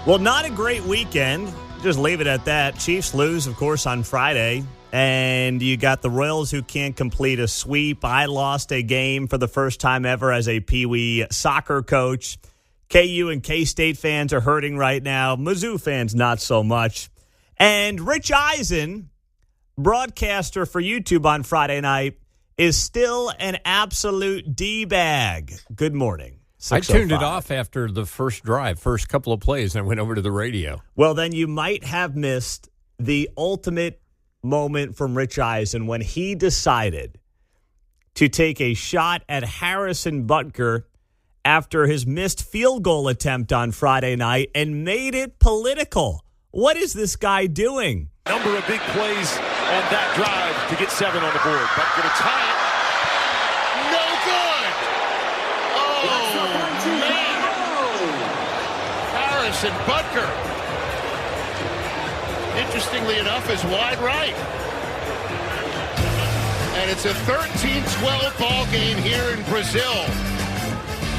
Well, not a great weekend. Just leave it at that. Chiefs lose, of course, on Friday. And you got the Royals who can't complete a sweep. I lost a game for the first time ever as a Pee Wee soccer coach. KU and K-State fans are hurting right now. Mizzou fans, not so much. And Rich Eisen, broadcaster for YouTube on Friday night, is still an absolute D-bag. Good morning. I tuned it off after the first drive, first couple of plays, and I went over to the radio. Well, then you might have missed the ultimate moment from Rich Eisen when he decided to take a shot at Harrison Butker after his missed field goal attempt on Friday night and made it political. What is this guy doing? Number of big plays on that drive to get 7 on the board. Butker to tie it. No good! Oh, man! Harrison Butker, interestingly enough, is wide right. And it's a 13-12 ball game here in Brazil.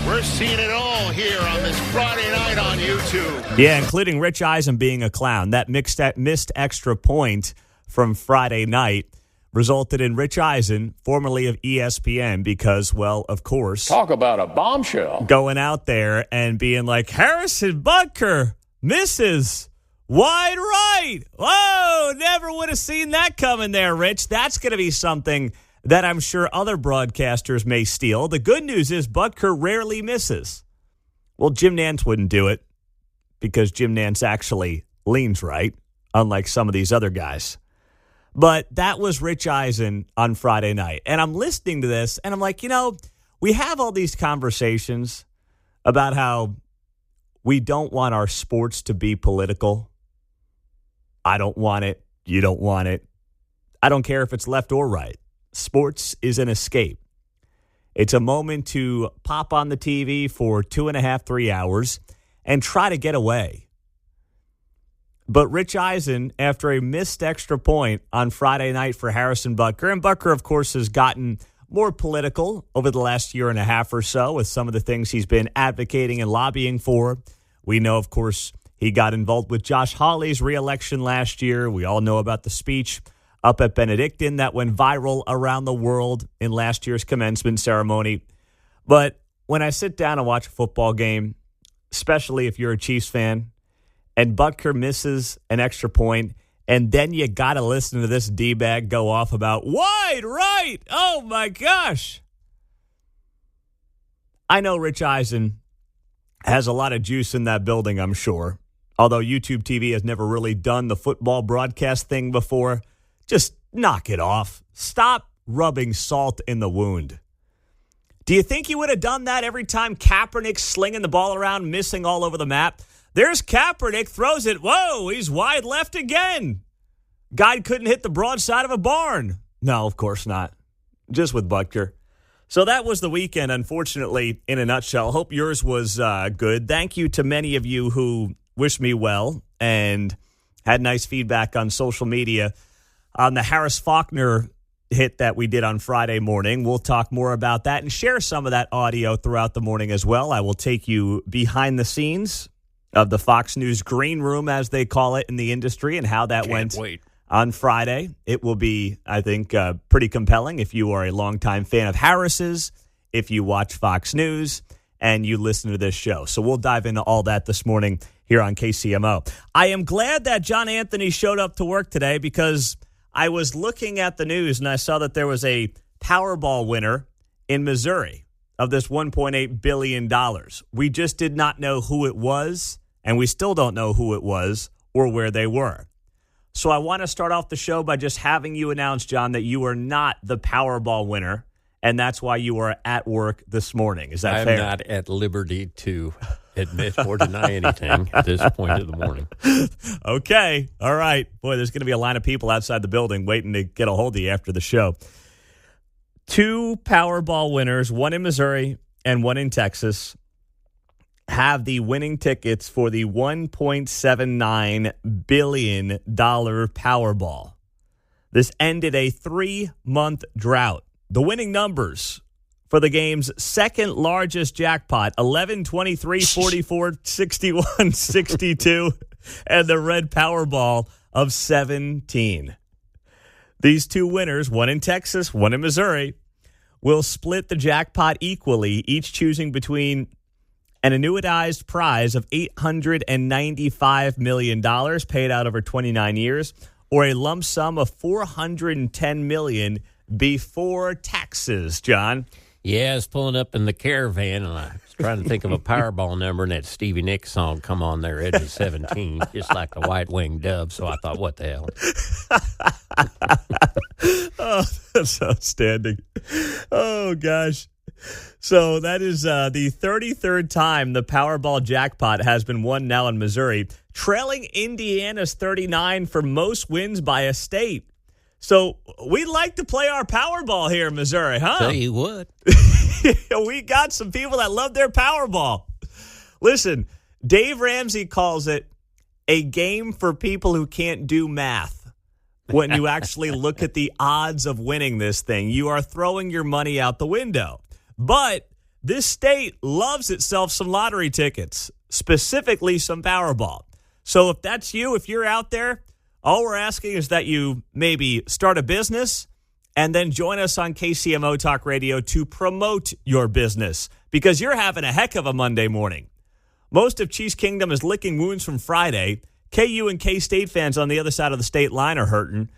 We're seeing it all here on this Friday night on YouTube. Yeah, including Rich Eisen being a clown. That missed extra point from Friday night resulted in Rich Eisen, formerly of ESPN, because, well, of course. Talk about a bombshell. Going out there and being like, Harrison Butker misses wide right. Whoa, never would have seen that coming there, Rich. That's going to be something that I'm sure other broadcasters may steal. The good news is Butker rarely misses. Well, Jim Nantz wouldn't do it because Jim Nantz actually leans right, unlike some of these other guys. But that was Rich Eisen on Friday night. And I'm listening to this, and I'm like, we have all these conversations about how we don't want our sports to be political. I don't want it. You don't want it. I don't care if it's left or right. Sports is an escape. It's a moment to pop on the TV for 2.5, 3 hours and try to get away. But Rich Eisen, after a missed extra point on Friday night for Harrison Butker, and Butker, of course, has gotten more political over the last 1.5 years or so with some of the things he's been advocating and lobbying for. We know, of course, he got involved with Josh Hawley's reelection last year. We all know about the speech up at Benedictine that went viral around the world in last year's commencement ceremony. But when I sit down and watch a football game, especially if you're a Chiefs fan, and Butker misses an extra point, and then you got to listen to this D-bag go off about wide right. Oh, my gosh. I know Rich Eisen has a lot of juice in that building, I'm sure. Although YouTube TV has never really done the football broadcast thing before. Just knock it off. Stop rubbing salt in the wound. Do you think you would have done that every time Kaepernick's slinging the ball around, missing all over the map? There's Kaepernick, throws it. Whoa, he's wide left again. Guy couldn't hit the broadside of a barn. No, of course not. Just with Butker. So that was the weekend, unfortunately, in a nutshell. Hope yours was good. Thank you to many of you who wished me well and had nice feedback on social media on the Harris Faulkner hit that we did on Friday morning. We'll talk more about that and share some of that audio throughout the morning as well. I will take you behind the scenes of the Fox News green room, as they call it in the industry, and how that went on Friday. It will be, I think, pretty compelling if you are a longtime fan of Harris's, if you watch Fox News, and you listen to this show. So we'll dive into all that this morning here on KCMO. I am glad that John Anthony showed up to work today because I was looking at the news and I saw that there was a Powerball winner in Missouri of this $1.8 billion. We just did not know who it was, and we still don't know who it was or where they were. So I want to start off the show by just having you announce, John, that you are not the Powerball winner, and that's why you are at work this morning. Is that fair? I'm not at liberty to admit or deny anything at this point of the morning. Okay. All right. Boy, there's going to be a line of people outside the building waiting to get a hold of you after the show. 2 Powerball winners, one in Missouri and one in Texas, have the winning tickets for the $1.79 billion Powerball. This ended a 3-month drought. The winning numbers for the game's second largest jackpot, 11, 23, 44, 61, 62, and the red Powerball of 17. These two winners, one in Texas, one in Missouri, will split the jackpot equally, each choosing between an annuitized prize of $895 million paid out over 29 years or a lump sum of $410 million before taxes, John. Yeah, I was pulling up in the Caravan, and I was trying to think of a Powerball number, and that Stevie Nicks song come on there, Edge of 17, just like the white-winged dove. So I thought, what the hell? Oh, that's outstanding. Oh, gosh. So that is the 33rd time the Powerball jackpot has been won now in Missouri, trailing Indiana's 39 for most wins by a state. So we like to play our Powerball here in Missouri, huh? Tell you what. We got some people that love their Powerball. Listen, Dave Ramsey calls it a game for people who can't do math. When you actually look at the odds of winning this thing, you are throwing your money out the window. But this state loves itself some lottery tickets, specifically some Powerball. So if that's you, if you're out there, all we're asking is that you maybe start a business and then join us on KCMO Talk Radio to promote your business because you're having a heck of a Monday morning. Most of Chiefs Kingdom is licking wounds from Friday. KU and K-State fans on the other side of the state line are hurting.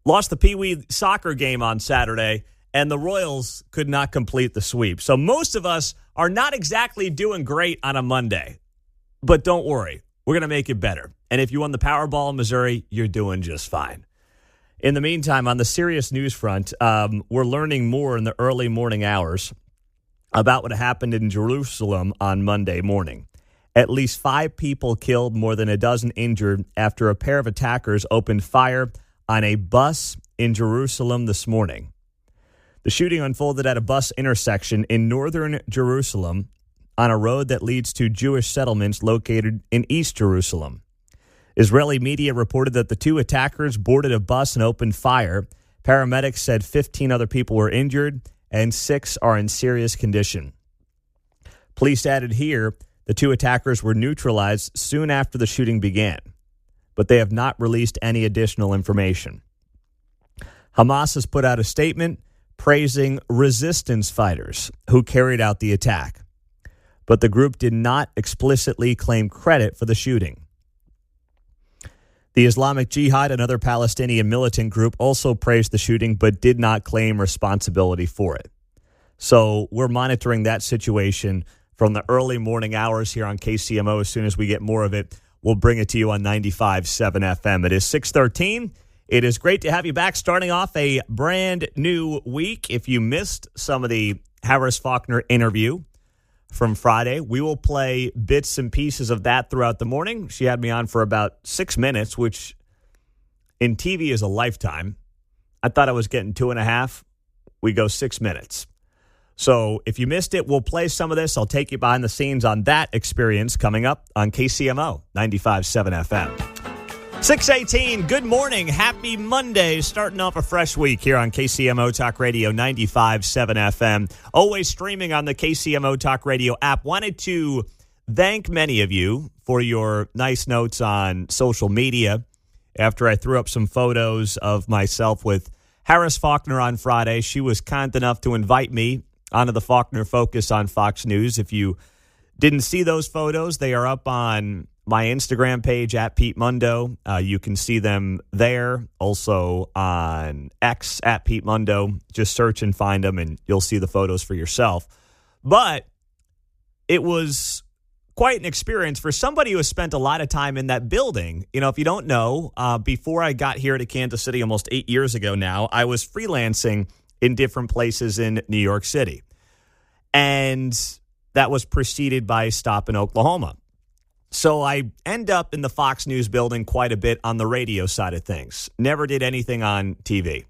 Lost the Pee Wee soccer game on Saturday, and the Royals could not complete the sweep. So most of us are not exactly doing great on a Monday. But don't worry, we're going to make it better. And if you won the Powerball in Missouri, you're doing just fine. In the meantime, on the serious news front, we're learning more in the early morning hours about what happened in Jerusalem on Monday morning. At least 5 people killed, more than a dozen injured after a pair of attackers opened fire on a bus in Jerusalem this morning. The shooting unfolded at a bus intersection in northern Jerusalem on a road that leads to Jewish settlements located in East Jerusalem. Israeli media reported that the 2 attackers boarded a bus and opened fire. Paramedics said 15 other people were injured and 6 are in serious condition. Police added here the 2 attackers were neutralized soon after the shooting began, but they have not released any additional information. Hamas has put out a statement praising resistance fighters who carried out the attack, but the group did not explicitly claim credit for the shooting. The Islamic Jihad, another Palestinian militant group, also praised the shooting but did not claim responsibility for it. So we're monitoring that situation from the early morning hours here on KCMO. As soon as we get more of it, we'll bring it to you on 95.7 FM. It is 6:13. It is great to have you back starting off a brand new week. If you missed some of the Harris Faulkner interview from Friday, we will play bits and pieces of that throughout the morning. She had me on for about 6 minutes, which in TV is a lifetime. I thought I was getting 2.5. We go 6 minutes. So if you missed it, we'll play some of this. I'll take you behind the scenes on that experience coming up on KCMO 95.7 FM. 6:18, good morning. Happy Monday. Starting off a fresh week here on KCMO Talk Radio 95.7 FM. Always streaming on the KCMO Talk Radio app. Wanted to thank many of you for your nice notes on social media after I threw up some photos of myself with Harris Faulkner on Friday. She was kind enough to invite me onto the Faulkner Focus on Fox News. If you didn't see those photos, they are up on my Instagram page at Pete Mundo. You can see them there. Also on X at Pete Mundo. Just search and find them and you'll see the photos for yourself. But it was quite an experience for somebody who has spent a lot of time in that building. You know, if you don't know, before I got here to Kansas City almost 8 years ago now, I was freelancing in different places in New York City. And that was preceded by a stop in Oklahoma. So I end up in the Fox News building quite a bit on the radio side of things. Never did anything on TV.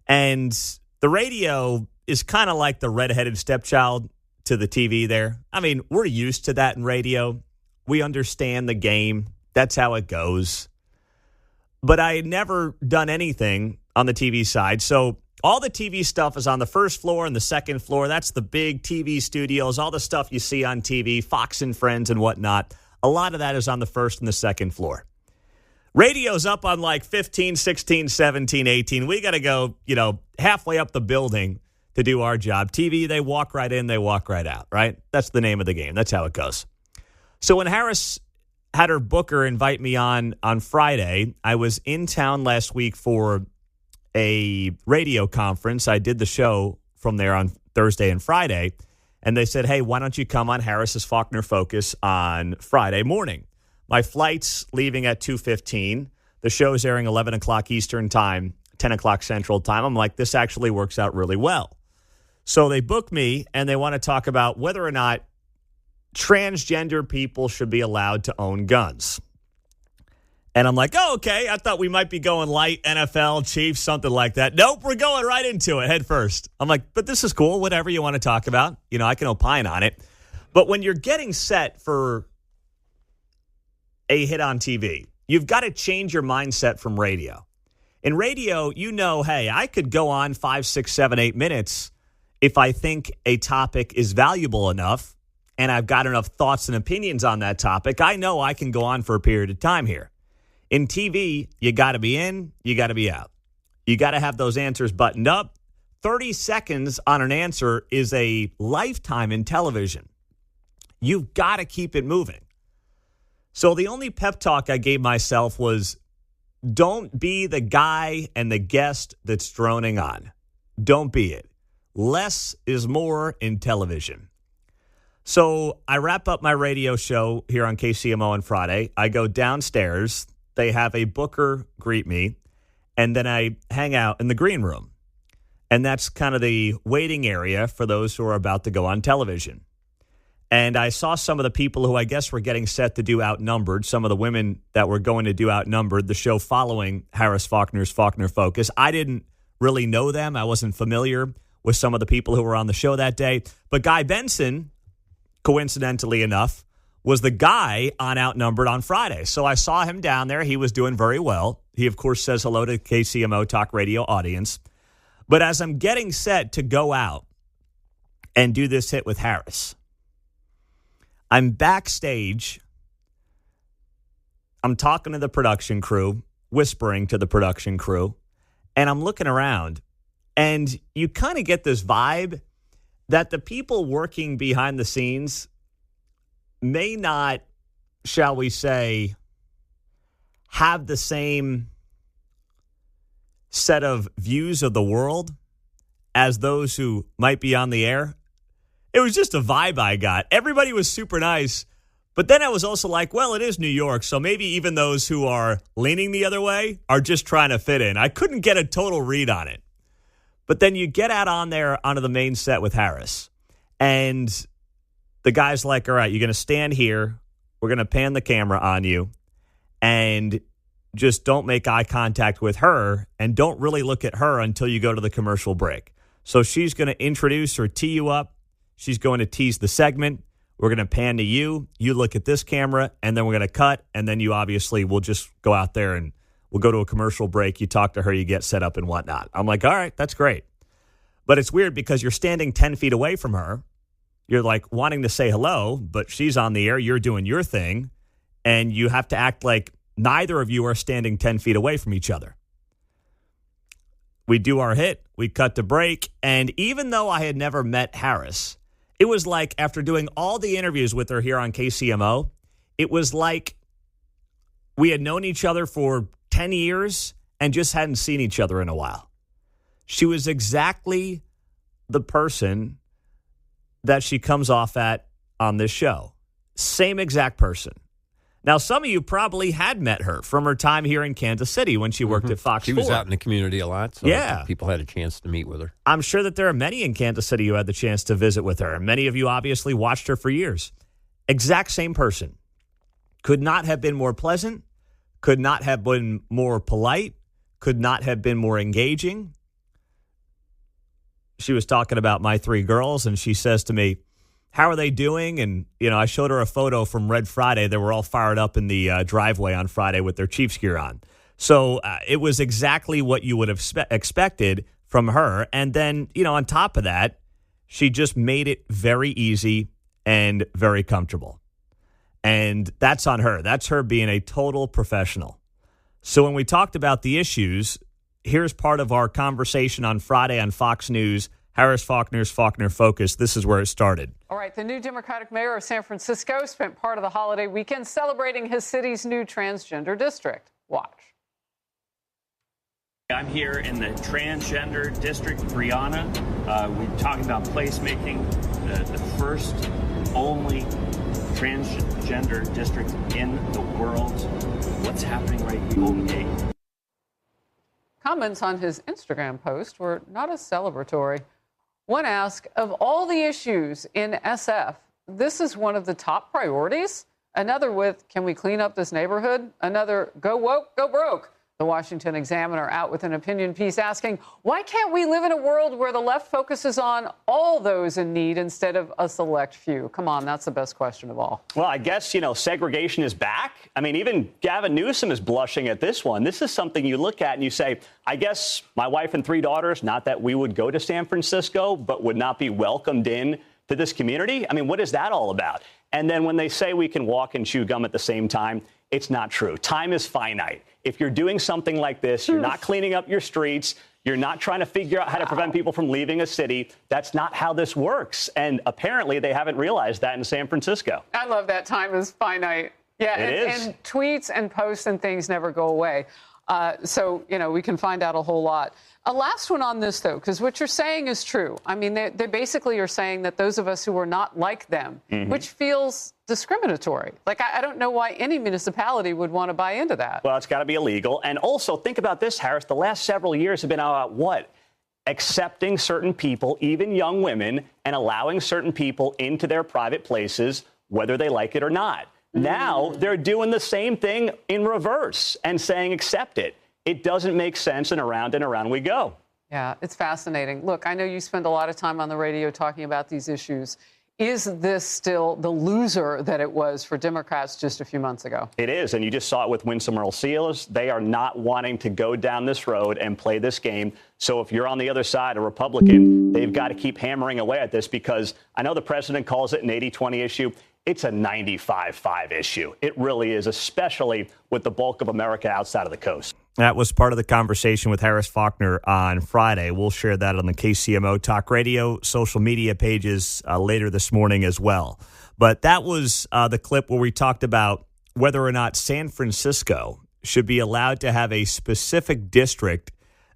And the radio is kind of like the redheaded stepchild to the TV there. I mean, we're used to that in radio. We understand the game. That's how it goes. But I had never done anything on the TV side. So All the TV stuff is on the first floor and the second floor. That's the big TV studios, all the stuff you see on TV, Fox and Friends and whatnot. A lot of that is on the first and the second floor. Radio's up on like 15, 16, 17, 18. We got to go, halfway up the building to do our job. TV, they walk right in, they walk right out, right? That's the name of the game. That's how it goes. So when Harris had her booker invite me on Friday, I was in town last week for a radio conference. I did the show from there on Thursday and Friday, and they said, hey, why don't you come on Harris's Faulkner Focus on Friday morning? My flight's leaving at 2:15. The show's airing 11 o'clock Eastern time, 10 o'clock Central time. I'm like, this actually works out really well. So they booked me, and they want to talk about whether or not transgender people should be allowed to own guns. And I'm like, oh, okay. I thought we might be going light, NFL, Chiefs, something like that. Nope, we're going right into it, head first. I'm like, but this is cool, whatever you want to talk about. I can opine on it. But when you're getting set for a hit on TV, you've got to change your mindset from radio. In radio, hey, I could go on 5, 6, 7, 8 minutes if I think a topic is valuable enough and I've got enough thoughts and opinions on that topic. I know I can go on for a period of time here. In TV, you got to be in, you got to be out. You got to have those answers buttoned up. 30 seconds on an answer is a lifetime in television. You've got to keep it moving. So the only pep talk I gave myself was, don't be the guy and the guest that's droning on. Don't be it. Less is more in television. So I wrap up my radio show here on KCMO on Friday. I go downstairs. They have a booker greet me, and then I hang out in the green room. And that's kind of the waiting area for those who are about to go on television. And I saw some of the people who I guess were getting set to do Outnumbered, some of the women that were going to do Outnumbered, the show following Harris Faulkner's Faulkner Focus. I didn't really know them. I wasn't familiar with some of the people who were on the show that day. But Guy Benson, coincidentally enough, was the guy on Outnumbered on Friday. So I saw him down there. He was doing very well. He, of course, says hello to KCMO Talk Radio audience. But as I'm getting set to go out and do this hit with Harris, I'm backstage. I'm talking to the production crew, whispering to the production crew, and I'm looking around. And you kind of get this vibe that the people working behind the scenes may not, shall we say, have the same set of views of the world as those who might be on the air. It was just a vibe I got. Everybody was super nice. But then I was also like, well, it is New York, so maybe even those who are leaning the other way are just trying to fit in. I couldn't get a total read on it. But then you get out on there onto the main set with Harris, and the guy's like, all right, you're going to stand here. We're going to pan the camera on you, and just don't make eye contact with her, and don't really look at her until you go to the commercial break. So she's going to introduce or tee you up. She's going to tease the segment. We're going to pan to you. You look at this camera, and then we're going to cut, and then you obviously will just go out there and we'll go to a commercial break. You talk to her, you get set up and whatnot. I'm like, all right, that's great. But it's weird because you're standing 10 feet away from her. You're like wanting to say hello, but she's on the air. You're doing your thing, and you have to act like neither of you are standing 10 feet away from each other. We do our hit. We cut to break. And even though I had never met Harris, it was like after doing all the interviews with her here on KCMO, it was like we had known each other for 10 years and just hadn't seen each other in a while. She was exactly the person that she comes off at on this show. Same exact person. Now, some of you probably had met her from her time here in Kansas City when she worked at Fox 4. She was out in the community a lot, so yeah, people had a chance to meet with her. I'm sure that there are many in Kansas City who had the chance to visit with her. Many of you obviously watched her for years. Exact same person. Could not have been more pleasant. Could not have been more polite. Could not have been more engaging. She was talking about my three girls, and she says to me, how are they doing? And, I showed her a photo from Red Friday. They were all fired up in the driveway on Friday with their Chiefs gear on. So it was exactly what you would have expected from her. And then, on top of that, she just made it very easy and very comfortable. And that's on her. That's her being a total professional. So when we talked about the issues, here's part of our conversation on Friday on Fox News, Harris Faulkner's Faulkner Focus. This is where it started. All right. The new Democratic mayor of San Francisco spent part of the holiday weekend celebrating his city's new transgender district. Watch. I'm here in the transgender district, Brianna. We're talking about placemaking the first, only transgender district in the world. What's happening right here, Golden Gate? Comments on his Instagram post were not as celebratory. One asked, of all the issues in SF, this is one of the top priorities? Another with, can we clean up this neighborhood? Another, go woke, go broke. The Washington Examiner out with an opinion piece asking, why can't we live in a world where the left focuses on all those in need instead of a select few? Come on, that's the best question of all. Well, I guess, segregation is back. I mean, even Gavin Newsom is blushing at this one. This is something you look at and you say, I guess my wife and 3 daughters, not that we would go to San Francisco, but would not be welcomed in to this community. I mean, what is that all about? And then when they say we can walk and chew gum at the same time, it's not true. Time is finite. If you're doing something like this, you're not cleaning up your streets, you're not trying to figure out how to prevent people from leaving a city. That's not how this works. And apparently they haven't realized that in San Francisco. I love that time is finite. Yeah, and tweets and posts and things never go away. So, we can find out a whole lot. A last one on this, though, because what you're saying is true. I mean, they basically are saying that those of us who are not like them, which feels discriminatory. Like, I don't know why any municipality would want to buy into that. Well, it's got to be illegal. And also, think about this, Harris. The last several years have been about what? Accepting certain people, even young women, and allowing certain people into their private places, whether they like it or not. Now they're doing the same thing in reverse and saying accept it. It doesn't make sense, and around we go. Yeah, it's fascinating. Look, I know you spend a lot of time on the radio talking about these issues. Is this still the loser that it was for Democrats just a few months ago? It is, and you just saw it with Winsome Earle-Seals. They are not wanting to go down this road and play this game. So if you're on the other side, a Republican, they've got to keep hammering away at this because I know the president calls it an 80-20 issue. It's a 95-5 issue. It really is, especially with the bulk of America outside of the coast. That was part of the conversation with Harris Faulkner on Friday. We'll share that on the KCMO Talk Radio social media pages later this morning as well. But that was the clip where we talked about whether or not San Francisco should be allowed to have a specific district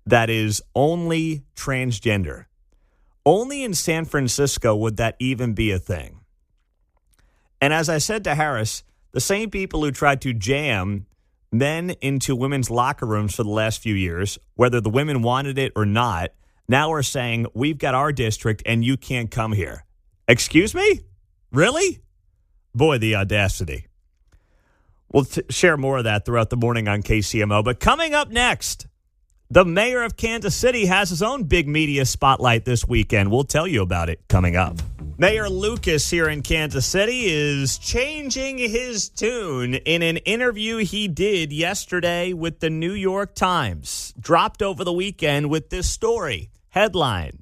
that is only transgender. Only in San Francisco would that even be a thing. And as I said to Harris, the same people who tried to jam men into women's locker rooms for the last few years, whether the women wanted it or not, now are saying, we've got our district and you can't come here. Excuse me? Really? Boy, the audacity. We'll share more of that throughout the morning on KCMO. But coming up next, the mayor of Kansas City has his own big media spotlight this weekend. We'll tell you about it coming up. Mayor Lucas here in Kansas City is changing his tune in an interview he did yesterday with the New York Times. Dropped over the weekend with this story. Headline: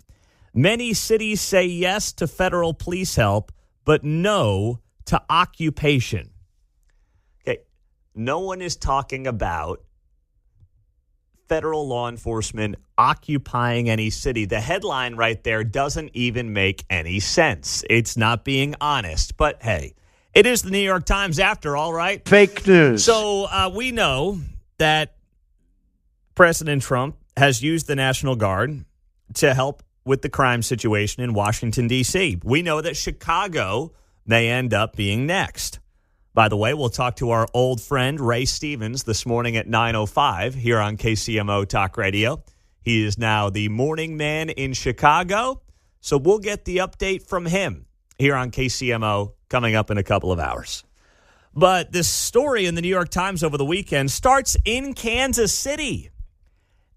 many cities say yes to federal police help, but no to occupation. Okay, no one is talking about federal law enforcement occupying any city. The headline right there doesn't even make any sense. It's not being honest. But hey, it is the New York Times after all, right? Fake news. So we know that President Trump has used the National Guard to help with the crime situation in Washington, D.C. We know that Chicago may end up being next. By the way, we'll talk to our old friend Ray Stevens this morning at 9:05 here on KCMO Talk Radio. He is now the morning man in Chicago, so we'll get the update from him here on KCMO coming up in a couple of hours. But this story in the New York Times over the weekend starts in Kansas City,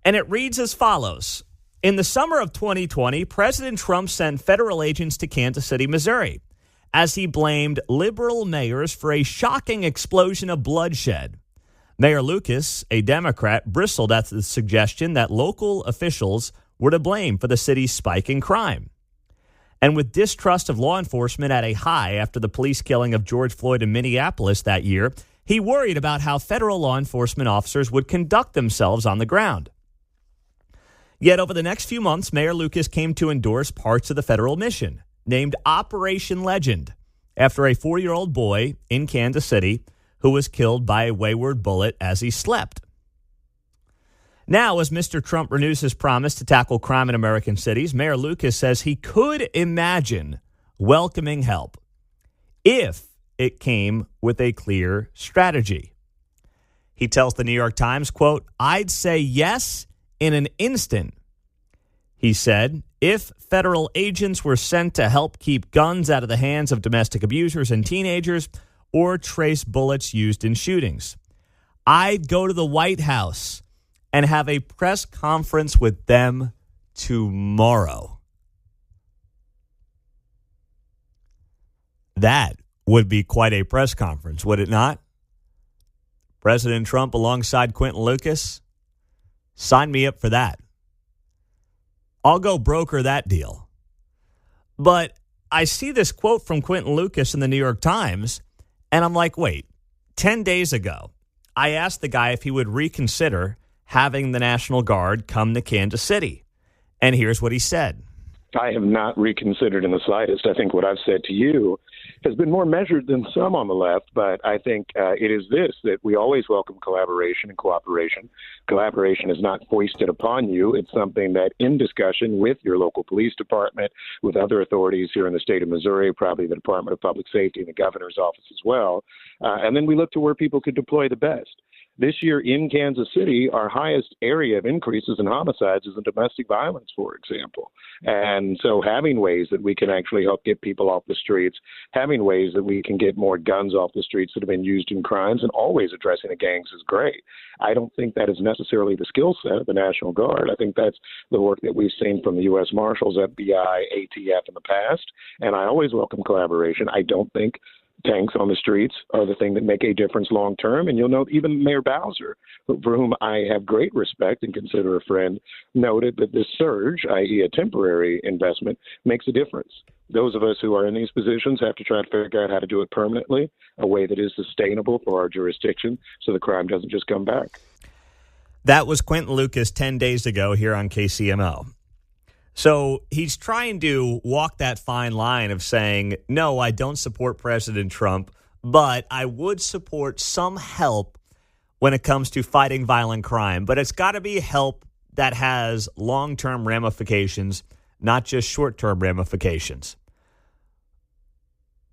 and it reads as follows. In the summer of 2020, President Trump sent federal agents to Kansas City, Missouri, as he blamed liberal mayors for a shocking explosion of bloodshed. Mayor Lucas, a Democrat, bristled at the suggestion that local officials were to blame for the city's spike in crime. And with distrust of law enforcement at a high after the police killing of George Floyd in Minneapolis that year, he worried about how federal law enforcement officers would conduct themselves on the ground. Yet over the next few months, Mayor Lucas came to endorse parts of the federal mission, named Operation Legend, after a 4-year-old boy in Kansas City who was killed by a wayward bullet as he slept. Now, as Mr. Trump renews his promise to tackle crime in American cities, Mayor Lucas says he could imagine welcoming help if it came with a clear strategy. He tells the New York Times, quote, "I'd say yes in an instant." He said, if federal agents were sent to help keep guns out of the hands of domestic abusers and teenagers or trace bullets used in shootings, I'd go to the White House and have a press conference with them tomorrow. That would be quite a press conference, would it not? President Trump alongside Quentin Lucas? Sign me up for that. I'll go broker that deal. But I see this quote from Quentin Lucas in the New York Times, and I'm like, wait, 10 days ago, I asked the guy if he would reconsider having the National Guard come to Kansas City. And here's what he said. I have not reconsidered in the slightest. I think what I've said to you has been more measured than some on the left, but I think it is this, that we always welcome collaboration and cooperation. Collaboration is not foisted upon you. It's something that in discussion with your local police department, with other authorities here in the state of Missouri, probably the Department of Public Safety and the governor's office as well, and then we look to where people could deploy the best. This year in Kansas City, our highest area of increases in homicides is in domestic violence, for example. And so having ways that we can actually help get people off the streets, having ways that we can get more guns off the streets that have been used in crimes, and always addressing the gangs is great. I don't think that is necessarily the skill set of the National Guard. I think that's the work that we've seen from the U.S. Marshals, FBI, ATF in the past, and I always welcome collaboration. I don't think tanks on the streets are the thing that make a difference long term. And you'll note even Mayor Bowser, for whom I have great respect and consider a friend, noted that this surge, i.e. a temporary investment, makes a difference. Those of us who are in these positions have to try to figure out how to do it permanently, a way that is sustainable for our jurisdiction so the crime doesn't just come back. That was Quentin Lucas 10 days ago here on KCMO. So he's trying to walk that fine line of saying, no, I don't support President Trump, but I would support some help when it comes to fighting violent crime. But it's got to be help that has long-term ramifications, not just short-term ramifications.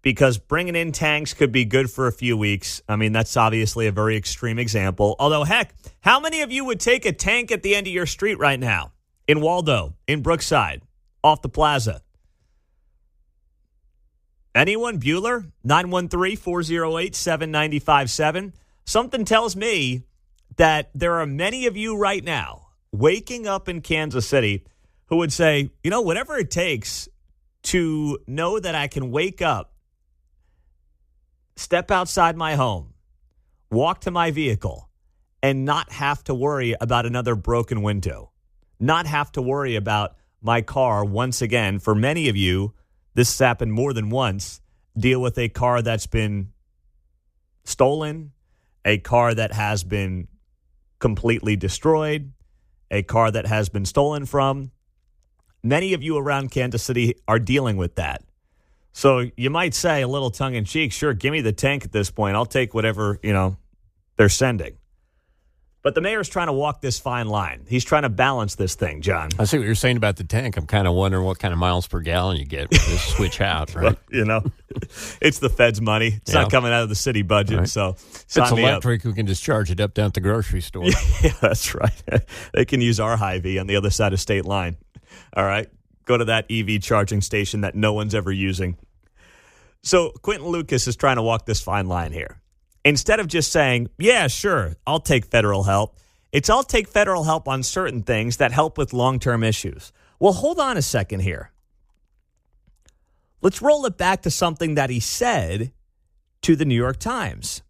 Because bringing in tanks could be good for a few weeks. I mean, that's obviously a very extreme example. Although, heck, how many of you would take a tank at the end of your street right now? In Waldo, in Brookside, off the plaza. Anyone? Bueller? 913-408-7957. Something tells me that there are many of you right now waking up in Kansas City who would say, you know, whatever it takes to know that I can wake up, step outside my home, walk to my vehicle, and not have to worry about another broken window. Not have to worry about my car once again. For many of you, this has happened more than once. Deal with a car that's been stolen, a car that has been completely destroyed, a car that has been stolen from. Many of you around Kansas City are dealing with that. So you might say a little tongue-in-cheek, sure, give me the tank at this point. I'll take whatever, they're sending. But the mayor's trying to walk this fine line. He's trying to balance this thing, John. I see what you're saying about the tank. I'm kind of wondering what kind of miles per gallon you get with this switch out, right? It's the Fed's money. It's not coming out of the city budget, right. So if it's electric, we can just charge it up down at the grocery store. Yeah, that's right. They can use our Hy-Vee on the other side of state line. All right? Go to that EV charging station that no one's ever using. So Quentin Lucas is trying to walk this fine line here. Instead of just saying, yeah, sure, I'll take federal help, it's I'll take federal help on certain things that help with long-term issues. Well, hold on a second here. Let's roll it back to something that he said to the New York Times.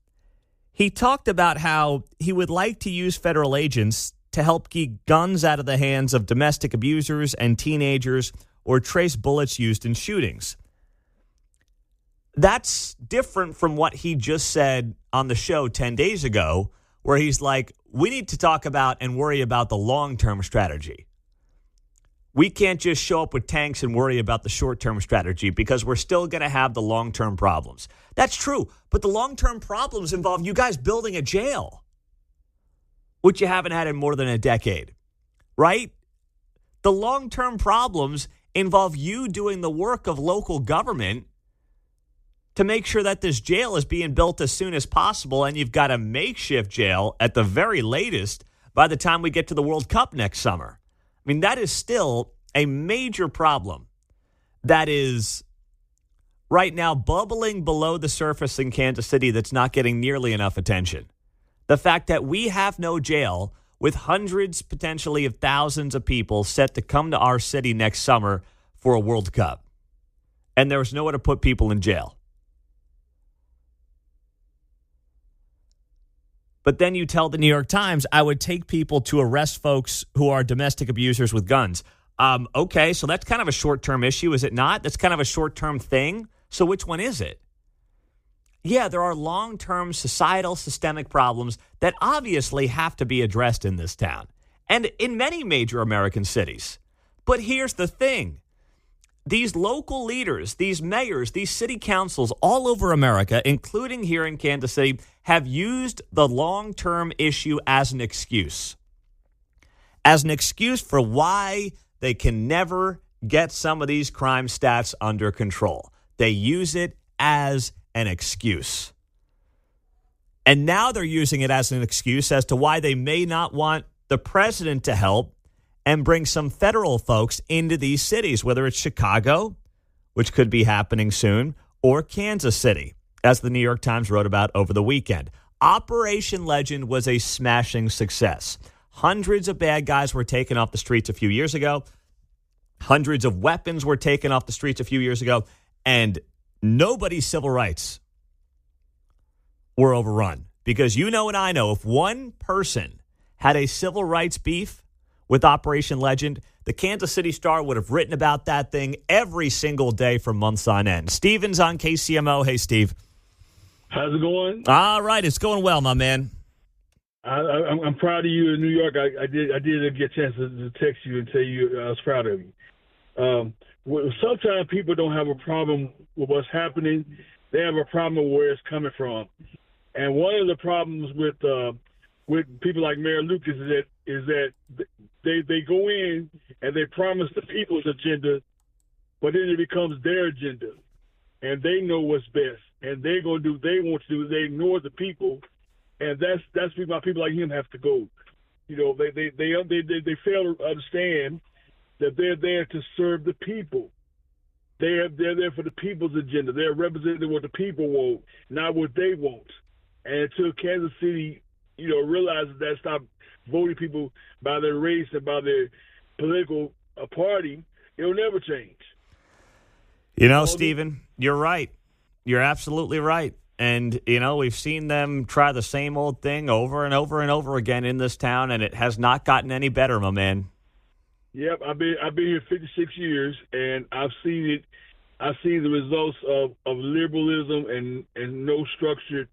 He talked about how he would like to use federal agents to help keep guns out of the hands of domestic abusers and teenagers or trace bullets used in shootings. That's different from what he just said on the show 10 days ago, where he's like, we need to talk about and worry about the long-term strategy. We can't just show up with tanks and worry about the short-term strategy because we're still going to have the long-term problems. That's true, but the long-term problems involve you guys building a jail, which you haven't had in more than a decade, right? The long-term problems involve you doing the work of local government to make sure that this jail is being built as soon as possible, and you've got a makeshift jail at the very latest by the time we get to the World Cup next summer. I mean, that is still a major problem that is right now bubbling below the surface in Kansas City that's not getting nearly enough attention. The fact that we have no jail with hundreds, potentially of thousands of people set to come to our city next summer for a World Cup, and there's nowhere to put people in jail. But then you tell the New York Times, I would take people to arrest folks who are domestic abusers with guns. Okay, so that's kind of a short-term issue, is it not? That's kind of a short-term thing. So which one is it? Yeah, there are long-term societal systemic problems that obviously have to be addressed in this town and in many major American cities. But here's the thing. These local leaders, these mayors, these city councils all over America, including here in Kansas City, have used the long-term issue as an excuse for why they can never get some of these crime stats under control. They use it as an excuse. And now they're using it as an excuse as to why they may not want the president to help and bring some federal folks into these cities, whether it's Chicago, which could be happening soon, or Kansas City, as the New York Times wrote about over the weekend. Operation Legend was a smashing success. Hundreds of bad guys were taken off the streets a few years ago. Hundreds of weapons were taken off the streets a few years ago. And nobody's civil rights were overrun. Because you know and I know, if one person had a civil rights beef with Operation Legend, the Kansas City Star would have written about that thing every single day for months on end. Steven's on KCMO. Hey, Steve. How's it going? All right, it's going well, my man. I'm proud of you in New York. I did get a chance to text you and tell you I was proud of you. Sometimes people don't have a problem with what's happening. They have a problem with where it's coming from. And one of the problems with people like Mayor Lucas is that they go in and they promise the people's agenda, but then it becomes their agenda, and they know what's best, and they're gonna do what they want to do. They ignore the people, and that's why people like him have to go. You know, they fail to understand that they're there to serve the people. They're there for the people's agenda. They're representing what the people want, not what they want. And until Kansas City, realizes that, stop voting people by their race and by their political party, it'll never change. Stephen, you're right. You're absolutely right. And, we've seen them try the same old thing over and over and over again in this town, and it has not gotten any better, my man. Yep, I've been here 56 years, and I've seen it. I've seen the results of liberalism and no structure.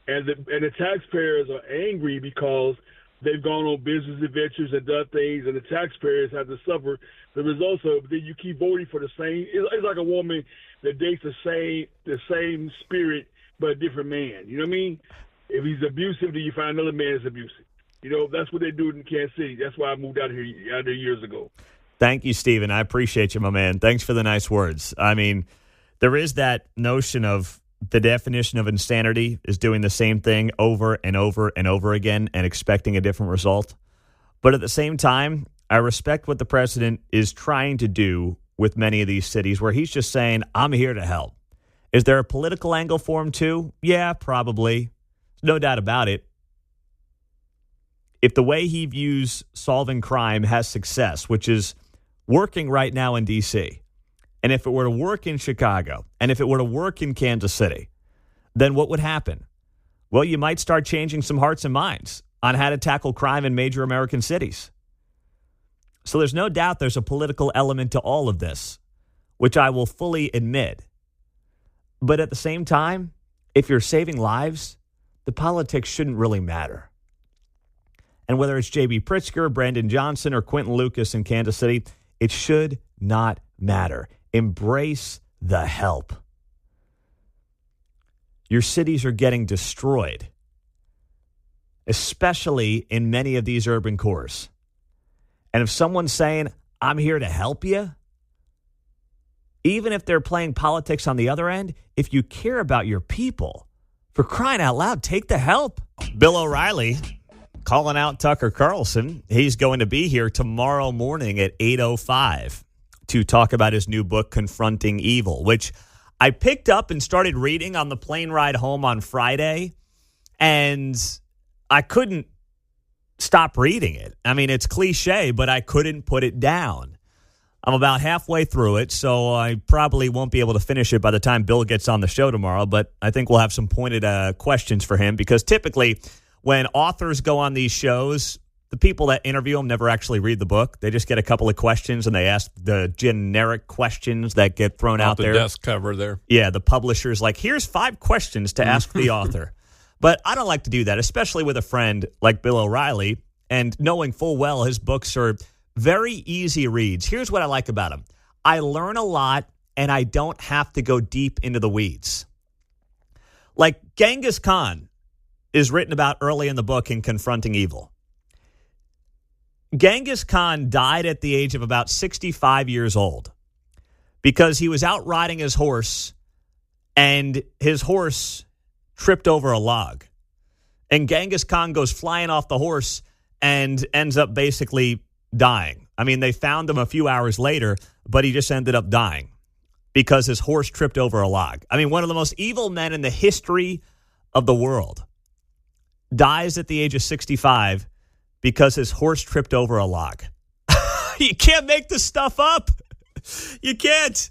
And the taxpayers are angry because they've gone on business adventures and done things, and the taxpayers have to suffer the results of it. Then you keep voting for the same. It's like a woman that dates the same spirit but a different man. You know what I mean? If he's abusive, then you find another man that's abusive. That's what they do in Kansas City. That's why I moved out here years ago. Thank you, Stephen. I appreciate you, my man. Thanks for the nice words. I mean, there is that notion of the definition of insanity is doing the same thing over and over and over again and expecting a different result. But at the same time, I respect what the president is trying to do with many of these cities where he's just saying, I'm here to help. Is there a political angle for him too? Yeah, probably. No doubt about it. If the way he views solving crime has success, which is working right now in D.C., and if it were to work in Chicago, and if it were to work in Kansas City, then what would happen? Well, you might start changing some hearts and minds. on how to tackle crime in major American cities. So there's no doubt there's a political element to all of this, which I will fully admit. But at the same time, if you're saving lives, the politics shouldn't really matter. And whether it's J.B. Pritzker, Brandon Johnson, or Quentin Lucas in Kansas City, it should not matter. Embrace the help. Your cities are getting destroyed, especially in many of these urban cores. And if someone's saying, I'm here to help you, even if they're playing politics on the other end, if you care about your people, for crying out loud, take the help. Bill O'Reilly calling out Tucker Carlson. He's going to be here tomorrow morning at 8:05 to talk about his new book, Confronting Evil, which I picked up and started reading on the plane ride home on Friday, and I couldn't stop reading it. I mean, it's cliche, but I couldn't put it down. I'm about halfway through it, so I probably won't be able to finish it by the time Bill gets on the show tomorrow, but I think we'll have some pointed questions for him, because typically when authors go on these shows, the people that interview them never actually read the book. They just get a couple of questions, and they ask the generic questions that get thrown out there. The desk cover there. Yeah, the publisher's like, here's 5 questions to ask the author. But I don't like to do that, especially with a friend like Bill O'Reilly, and knowing full well his books are very easy reads. Here's what I like about them. I learn a lot, and I don't have to go deep into the weeds. Like Genghis Khan is written about early in the book in Confronting Evil. Genghis Khan died at the age of about 65 years old because he was out riding his horse, and his horse tripped over a log. And Genghis Khan goes flying off the horse and ends up basically dying. I mean, they found him a few hours later, but he just ended up dying because his horse tripped over a log. I mean, one of the most evil men in the history of the world dies at the age of 65 because his horse tripped over a log. You can't make this stuff up. You can't.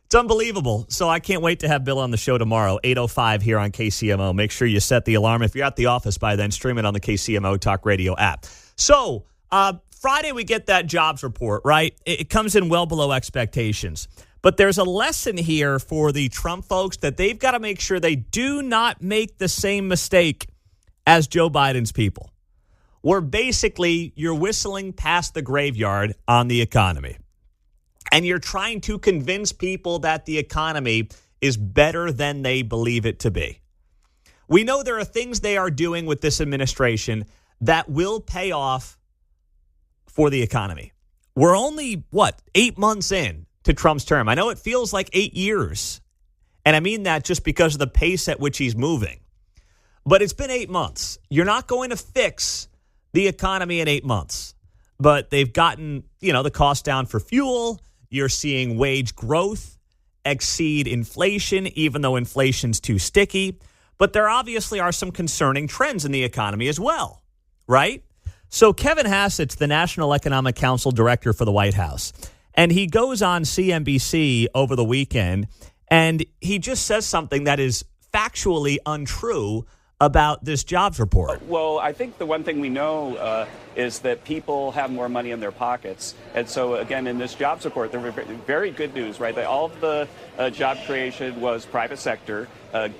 It's unbelievable. So I can't wait to have Bill on the show tomorrow, 8:05 here on KCMO. Make sure you set the alarm. If you're at the office by then, stream it on the KCMO Talk Radio app. So Friday we get that jobs report, right? It comes in well below expectations. But there's a lesson here for the Trump folks that they've got to make sure they do not make the same mistake as Joe Biden's people, where basically you're whistling past the graveyard on the economy. And you're trying to convince people that the economy is better than they believe it to be. We know there are things they are doing with this administration that will pay off for the economy. We're only, 8 months in to Trump's term. I know it feels like 8 years. And I mean that just because of the pace at which he's moving. But it's been 8 months. You're not going to fix the economy in 8 months. But they've gotten, the cost down for fuel. You're seeing wage growth exceed inflation, even though inflation's too sticky. But there obviously are some concerning trends in the economy as well, right? So Kevin Hassett's the National Economic Council Director for the White House. And he goes on CNBC over the weekend, and he just says something that is factually untrue about this jobs report. Well, I think the one thing we know is that people have more money in their pockets. And so, again, in this jobs report, there were very good news, right? That all of the job creation was private sector.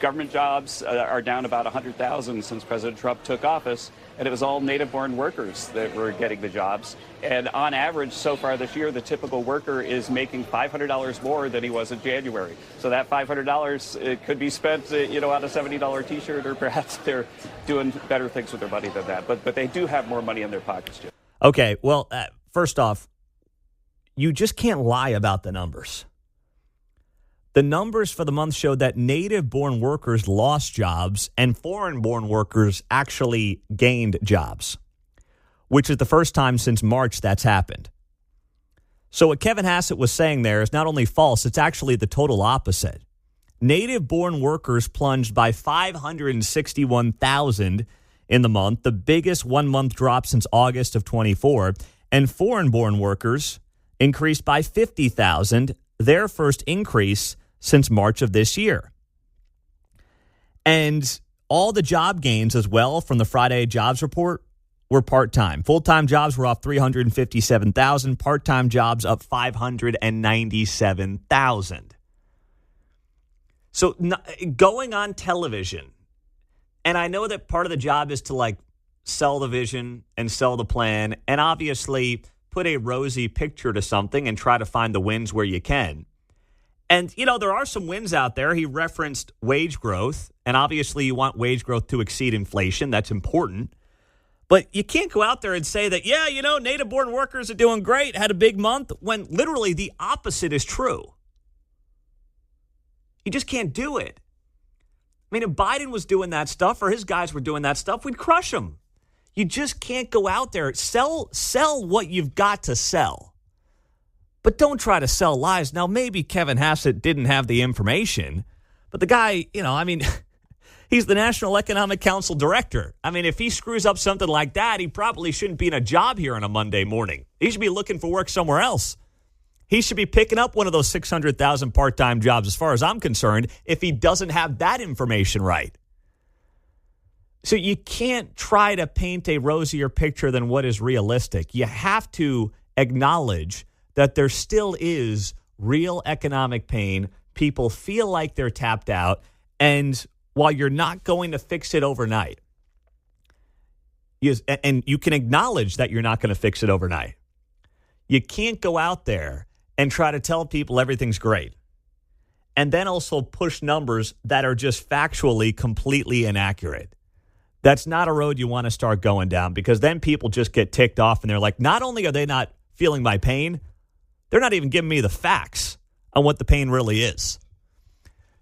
Government jobs are down about 100,000 since President Trump took office. And it was all native-born workers that were getting the jobs. And on average, so far this year, the typical worker is making $500 more than he was in January. So that $500 could be spent, on a $70 T-shirt, or perhaps they're doing better things with their money than that. But they do have more money in their pockets, Jim. Okay, well, first off, you just can't lie about the numbers. The numbers for the month showed that native-born workers lost jobs and foreign-born workers actually gained jobs, which is the first time since March that's happened. So what Kevin Hassett was saying there is not only false, it's actually the total opposite. Native-born workers plunged by 561,000 in the month, the biggest one-month drop since August of 24, and foreign-born workers increased by 50,000, their first increase since March of this year. And all the job gains as well from the Friday jobs report were part-time. Full-time jobs were off 357,000. Part-time jobs up 597,000. So going on television, and I know that part of the job is to like sell the vision and sell the plan and obviously put a rosy picture to something and try to find the wins where you can. And, you know, there are some wins out there. He referenced wage growth, and obviously you want wage growth to exceed inflation. That's important. But you can't go out there and say that, yeah, you know, native-born workers are doing great, had a big month, when literally the opposite is true. You just can't do it. I mean, if Biden was doing that stuff or his guys were doing that stuff, we'd crush them. You just can't go out there. Sell what you've got to sell. But don't try to sell lies. Now, maybe Kevin Hassett didn't have the information, but the guy, you know, I mean, he's the National Economic Council director. I mean, if he screws up something like that, he probably shouldn't be in a job here on a Monday morning. He should be looking for work somewhere else. He should be picking up one of those 600,000 part-time jobs, as far as I'm concerned, if he doesn't have that information right. So you can't try to paint a rosier picture than what is realistic. You have to acknowledge that there still is real economic pain. People feel like they're tapped out. And while you're not going to fix it overnight, and you can acknowledge that you're not going to fix it overnight, you can't go out there and try to tell people everything's great and then also push numbers that are just factually completely inaccurate. That's not a road you want to start going down, because then people just get ticked off and they're like, not only are they not feeling my pain, they're not even giving me the facts on what the pain really is.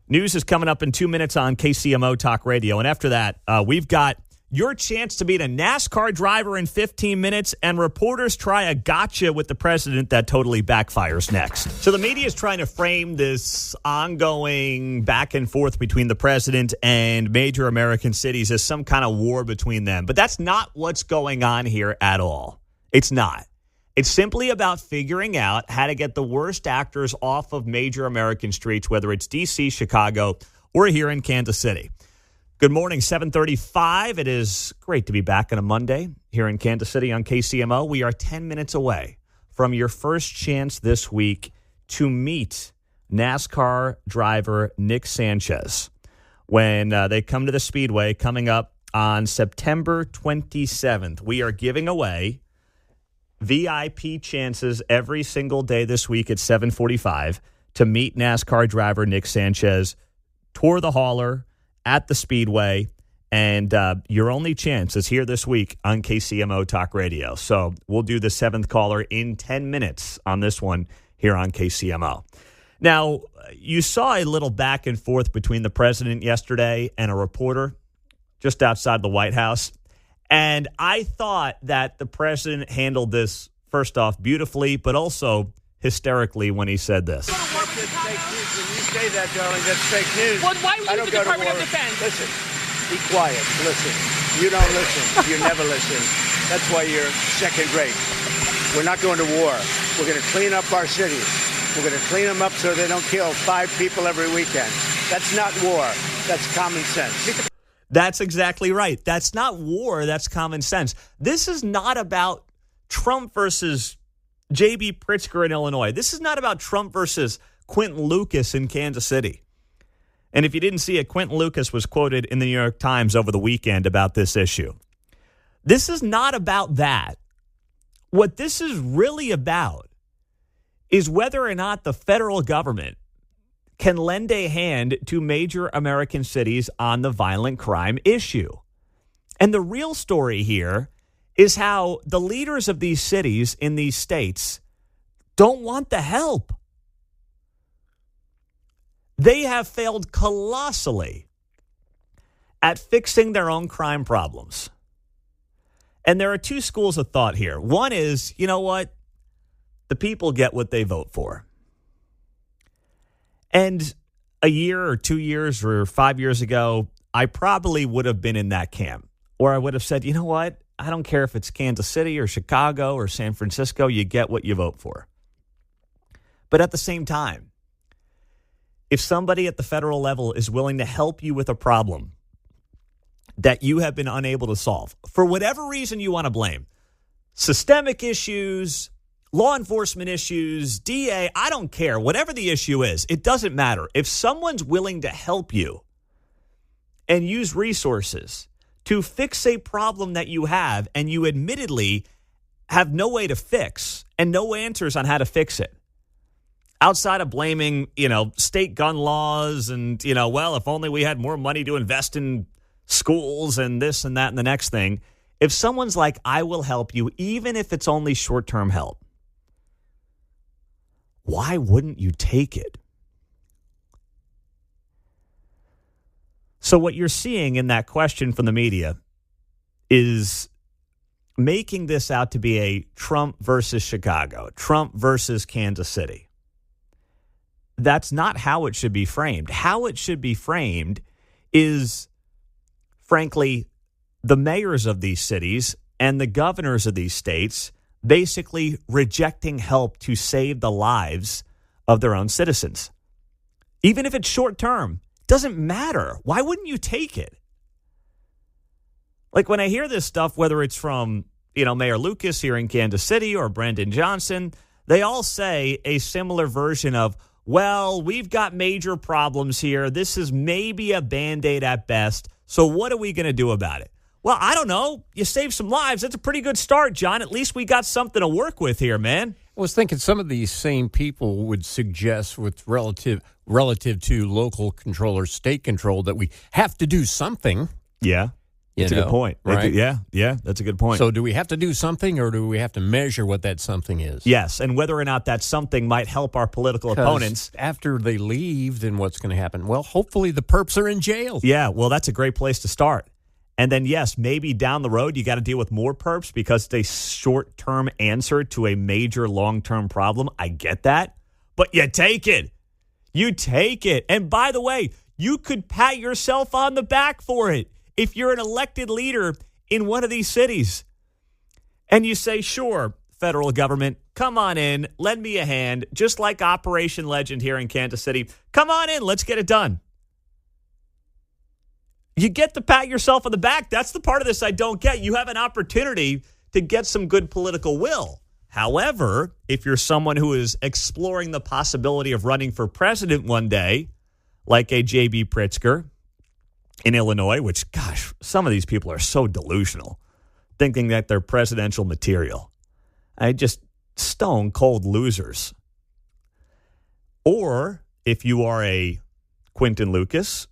News is coming up in 2 minutes on KCMO Talk Radio. And after that, we've got your chance to meet a NASCAR driver in 15 minutes, and reporters try a gotcha with the president that totally backfires next. So the media is trying to frame this ongoing back and forth between the president and major American cities as some kind of war between them. But that's not what's going on here at all. It's not. It's simply about figuring out how to get the worst actors off of major American streets, whether it's D.C., Chicago, or here in Kansas City. Good morning, 7:35. It is great to be back on a Monday here in Kansas City on KCMO. We are 10 minutes away from your first chance this week to meet NASCAR driver Nick Sanchez when they come to the Speedway coming up on September 27th. We are giving away VIP chances every single day this week at 7:45 to meet NASCAR driver Nick Sanchez, tour the hauler at the Speedway, and your only chance is here this week on KCMO Talk Radio. So we'll do the seventh caller in 10 minutes on this one here on KCMO. Now, you saw a little back and forth between the president yesterday and a reporter just outside the White House. And I thought that the president handled this, first off, beautifully, but also hysterically when he said this. That's fake news. When you say that, darling, that's fake news. Well, why would you the Department of Defense? Listen, be quiet. Listen. You don't listen. You never listen. That's why you're second rate. We're not going to war. We're going to clean up our cities. We're going to clean them up so they don't kill 5 people every weekend. That's not war. That's common sense. That's exactly right. That's not war. That's common sense. This is not about Trump versus J.B. Pritzker in Illinois. This is not about Trump versus Quentin Lucas in Kansas City. And if you didn't see it, Quentin Lucas was quoted in the New York Times over the weekend about this issue. This is not about that. What this is really about is whether or not the federal government can lend a hand to major American cities on the violent crime issue. And the real story here is how the leaders of these cities in these states don't want the help. They have failed colossally at fixing their own crime problems. And there are 2 schools of thought here. One is, you know what? The people get what they vote for. And a year or 2 years or 5 years ago, I probably would have been in that camp. Or I would have said, you know what? I don't care if it's Kansas City or Chicago or San Francisco. You get what you vote for. But at the same time, if somebody at the federal level is willing to help you with a problem that you have been unable to solve, for whatever reason you want to blame, systemic issues, law enforcement issues, DA, I don't care. Whatever the issue is, it doesn't matter. If someone's willing to help you and use resources to fix a problem that you have and you admittedly have no way to fix and no answers on how to fix it, outside of blaming, state gun laws and, well, if only we had more money to invest in schools and this and that and the next thing. If someone's like, I will help you, even if it's only short-term help, why wouldn't you take it? So what you're seeing in that question from the media is making this out to be a Trump versus Chicago, Trump versus Kansas City. That's not how it should be framed. How it should be framed is, frankly, the mayors of these cities and the governors of these states basically rejecting help to save the lives of their own citizens. Even if it's short term, doesn't matter. Why wouldn't you take it? Like when I hear this stuff, whether it's from, Mayor Lucas here in Kansas City or Brandon Johnson, they all say a similar version of, well, we've got major problems here. This is maybe a Band-Aid at best. So what are we going to do about it? Well, I don't know. You saved some lives. That's a pretty good start, John. At least we got something to work with here, man. I was thinking some of these same people would suggest with relative to local control or state control that we have to do something. Yeah. That's a good point. Right? Yeah, that's a good point. So do we have to do something or do we have to measure what that something is? Yes, and whether or not that something might help our political opponents. After they leave, then what's going to happen? Well, hopefully the perps are in jail. Yeah, well, that's a great place to start. And then, yes, maybe down the road you got to deal with more perps because it's a short-term answer to a major long-term problem. I get that. But you take it. You take it. And by the way, you could pat yourself on the back for it if you're an elected leader in one of these cities. And you say, sure, federal government, come on in, lend me a hand, just like Operation Legend here in Kansas City. Come on in, let's get it done. You get to pat yourself on the back. That's the part of this I don't get. You have an opportunity to get some good political will. However, if you're someone who is exploring the possibility of running for president one day, like a J.B. Pritzker in Illinois, which, gosh, some of these people are so delusional, thinking that they're presidential material. Just stone cold losers. Or if you are a Quinton Lucas,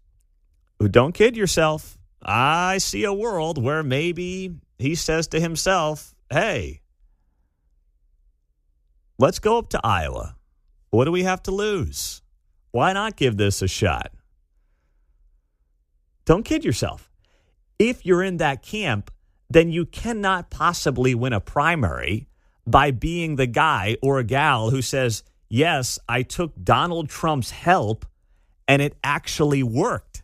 who, don't kid yourself, I see a world where maybe he says to himself, hey, let's go up to Iowa. What do we have to lose? Why not give this a shot? Don't kid yourself. If you're in that camp, then you cannot possibly win a primary by being the guy or a gal who says, yes, I took Donald Trump's help and it actually worked.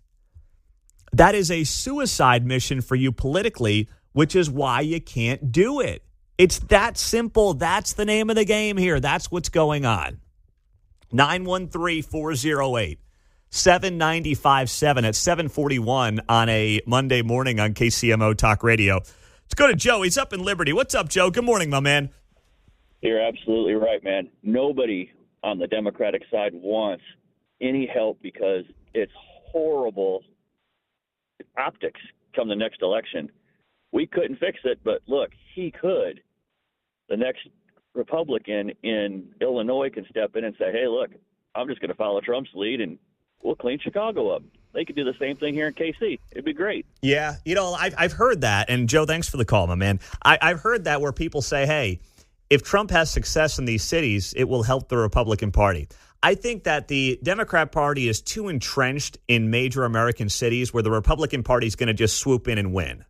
That is a suicide mission for you politically, which is why you can't do it. It's that simple. That's the name of the game here. That's what's going on. 913-408-7957 at 7:41 on a Monday morning on KCMO Talk Radio. Let's go to Joe. He's up in Liberty. What's up, Joe? Good morning, my man. You're absolutely right, man. Nobody on the Democratic side wants any help because it's horrible optics come the next election. We couldn't fix it, but look, he could. The next Republican in Illinois can step in and say, hey, look, I'm just going to follow Trump's lead and we'll clean Chicago up. They could do the same thing here in KC. It'd be great. Yeah, I've heard that. And, Joe, thanks for the call, my man. I've heard that where people say, hey, if Trump has success in these cities, it will help the Republican Party. I think that the Democrat Party is too entrenched in major American cities where the Republican Party is going to just swoop in and win.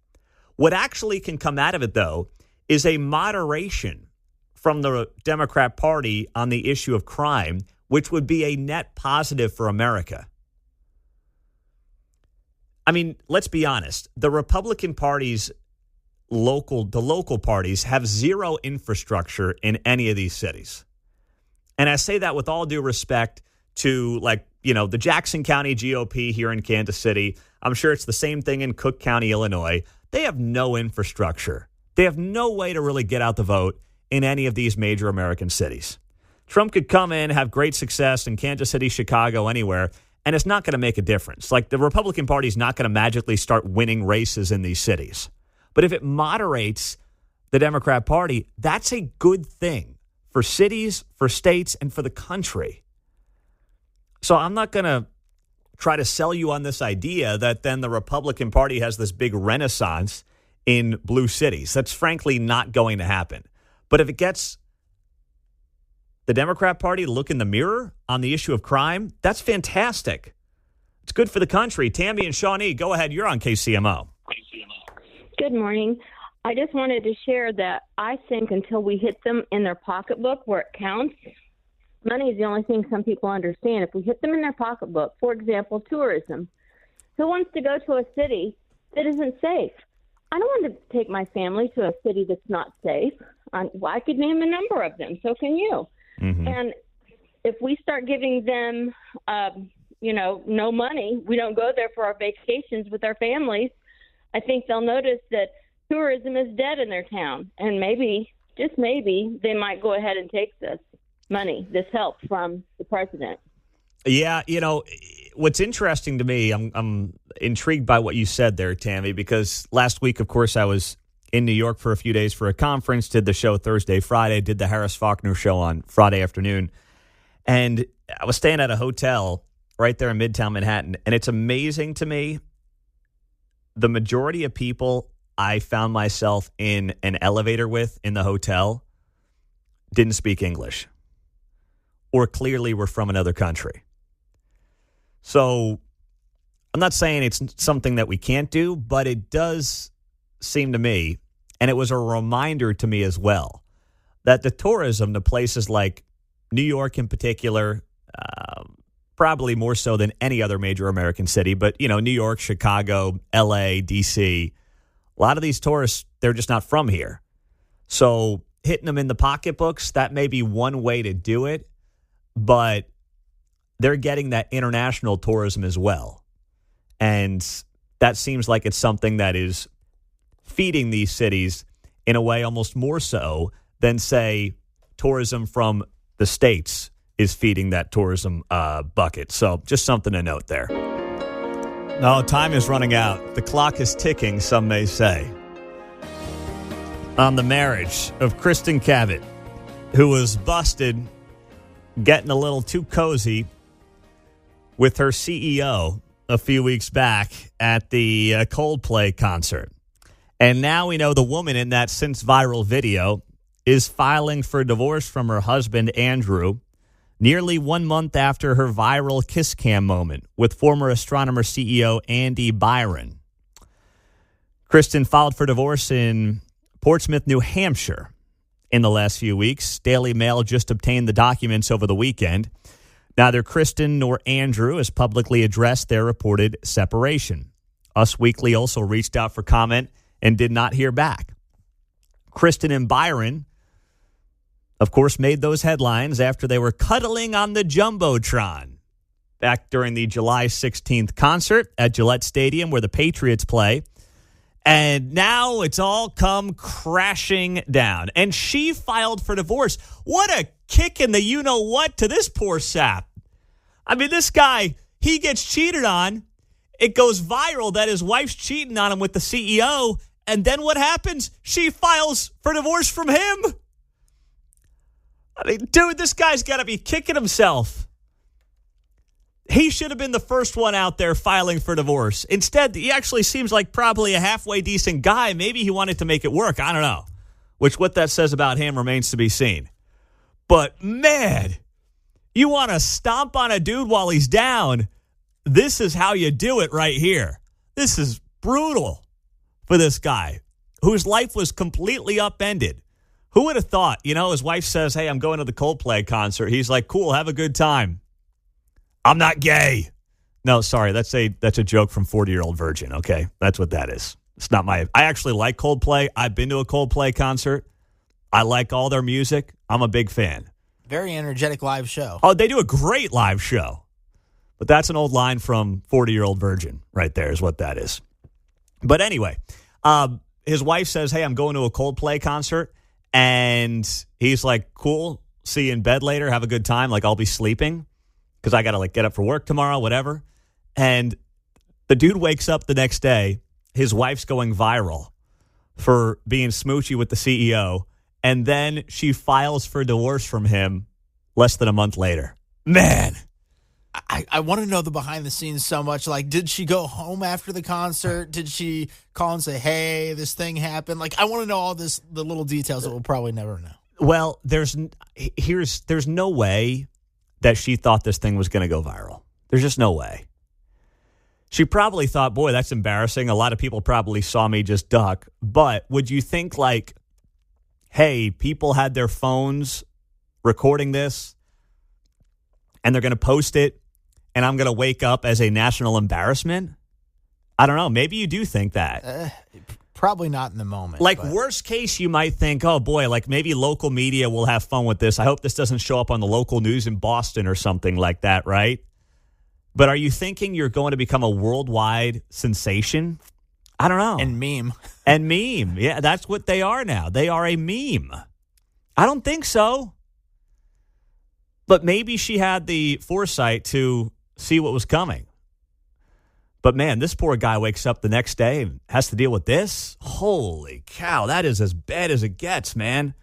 What actually can come out of it, though, is a moderation from the Democrat Party on the issue of crime, which would be a net positive for America. I mean, let's be honest. The Republican Party's local parties have zero infrastructure in any of these cities. And I say that with all due respect to, the Jackson County GOP here in Kansas City. I'm sure it's the same thing in Cook County, Illinois. They have no infrastructure. They have no way to really get out the vote in any of these major American cities. Trump could come in, have great success in Kansas City, Chicago, anywhere, and it's not going to make a difference. Like, the Republican Party is not going to magically start winning races in these cities. But if it moderates the Democrat Party, that's a good thing for cities, for states, and for the country. So I'm not going to try to sell you on this idea that then the Republican Party has this big renaissance in blue cities. That's frankly not going to happen. But if it gets the Democrat Party to look in the mirror on the issue of crime, that's fantastic. It's good for the country. Tammy and Shawnee, go ahead. You're on KCMO. Good morning. I just wanted to share that I think until we hit them in their pocketbook where it counts, money is the only thing some people understand. If we hit them in their pocketbook, for example, tourism, who wants to go to a city that isn't safe? I don't want to take my family to a city that's not safe. I could name a number of them. So can you. Mm-hmm. And if we start giving them, no money, we don't go there for our vacations with our families, I think they'll notice that tourism is dead in their town. And maybe, just maybe, they might go ahead and take this money, this help from the president. Yeah, what's interesting to me, I'm intrigued by what you said there, Tammy, because last week, of course, I was in New York for a few days for a conference, did the show Thursday, Friday, did the Harris Faulkner show on Friday afternoon. And I was staying at a hotel right there in Midtown Manhattan. And it's amazing to me, the majority of people I found myself in an elevator with in the hotel didn't speak English or clearly were from another country. So I'm not saying it's something that we can't do, but it does seem to me, and it was a reminder to me as well, that the tourism to places like New York in particular, probably more so than any other major American city, but, New York, Chicago, L.A., D.C., a lot of these tourists, they're just not from here. So hitting them in the pocketbooks, that may be one way to do it, but they're getting that international tourism as well. And that seems like it's something that is feeding these cities in a way almost more so than, say, tourism from the States is feeding that tourism bucket. So just something to note there. No, time is running out. The clock is ticking, some may say, on the marriage of Kristen Cavett, who was busted getting a little too cozy with her CEO a few weeks back at the Coldplay concert. And now we know the woman in that since viral video is filing for divorce from her husband, Andrew, nearly 1 month after her viral kiss cam moment with former astronomer CEO Andy Byron. Kristen filed for divorce in Portsmouth, New Hampshire in the last few weeks. Daily Mail just obtained the documents over the weekend. Neither Kristen nor Andrew has publicly addressed their reported separation. Us Weekly also reached out for comment and did not hear back. Kristen and Byron, of course, made those headlines after they were cuddling on the Jumbotron back during the July 16th concert at Gillette Stadium where the Patriots play. And now it's all come crashing down. And she filed for divorce. What a kick in the you-know-what to this poor sap. I mean, this guy, he gets cheated on. It goes viral that his wife's cheating on him with the CEO. And then what happens? She files for divorce from him. I mean, dude, this guy's got to be kicking himself. He should have been the first one out there filing for divorce. Instead, he actually seems like probably a halfway decent guy. Maybe he wanted to make it work. I don't know. Which what that says about him remains to be seen. But, man, you want to stomp on a dude while he's down. This is how you do it right here. This is brutal for this guy whose life was completely upended. Who would have thought, his wife says, hey, I'm going to the Coldplay concert. He's like, cool, have a good time. I'm not gay. No, sorry, that's a joke from 40-Year-Old Virgin, okay? That's what that is. It's not I actually like Coldplay. I've been to a Coldplay concert. I like all their music. I'm a big fan. Very energetic live show. Oh, they do a great live show. But that's an old line from 40-Year-Old Virgin right there is what that is. But anyway, his wife says, hey, I'm going to a Coldplay concert. And he's like, cool, see you in bed later, have a good time. Like, I'll be sleeping because I got to get up for work tomorrow, whatever. And the dude wakes up the next day. His wife's going viral for being smoochy with the CEO. And then she files for divorce from him less than a month later. Man. I want to know the behind the scenes so much. Like, did she go home after the concert? Did she call and say, hey, this thing happened? Like, I want to know all the little details that we'll probably never know. Well, there's no way that she thought this thing was going to go viral. There's just no way. She probably thought, boy, that's embarrassing. A lot of people probably saw me just duck. But would you think like, hey, people had their phones recording this and they're going to post it and I'm going to wake up as a national embarrassment? I don't know. Maybe you do think that. Probably not in the moment. Like, worst case, you might think, oh, boy, like maybe local media will have fun with this. I hope this doesn't show up on the local news in Boston or something like that, right? But are you thinking you're going to become a worldwide sensation? I don't know. And meme. And meme. Yeah, that's what they are now. They are a meme. I don't think so. But maybe she had the foresight to see what was coming. But, man, this poor guy wakes up the next day and has to deal with this? Holy cow, that is as bad as it gets, man.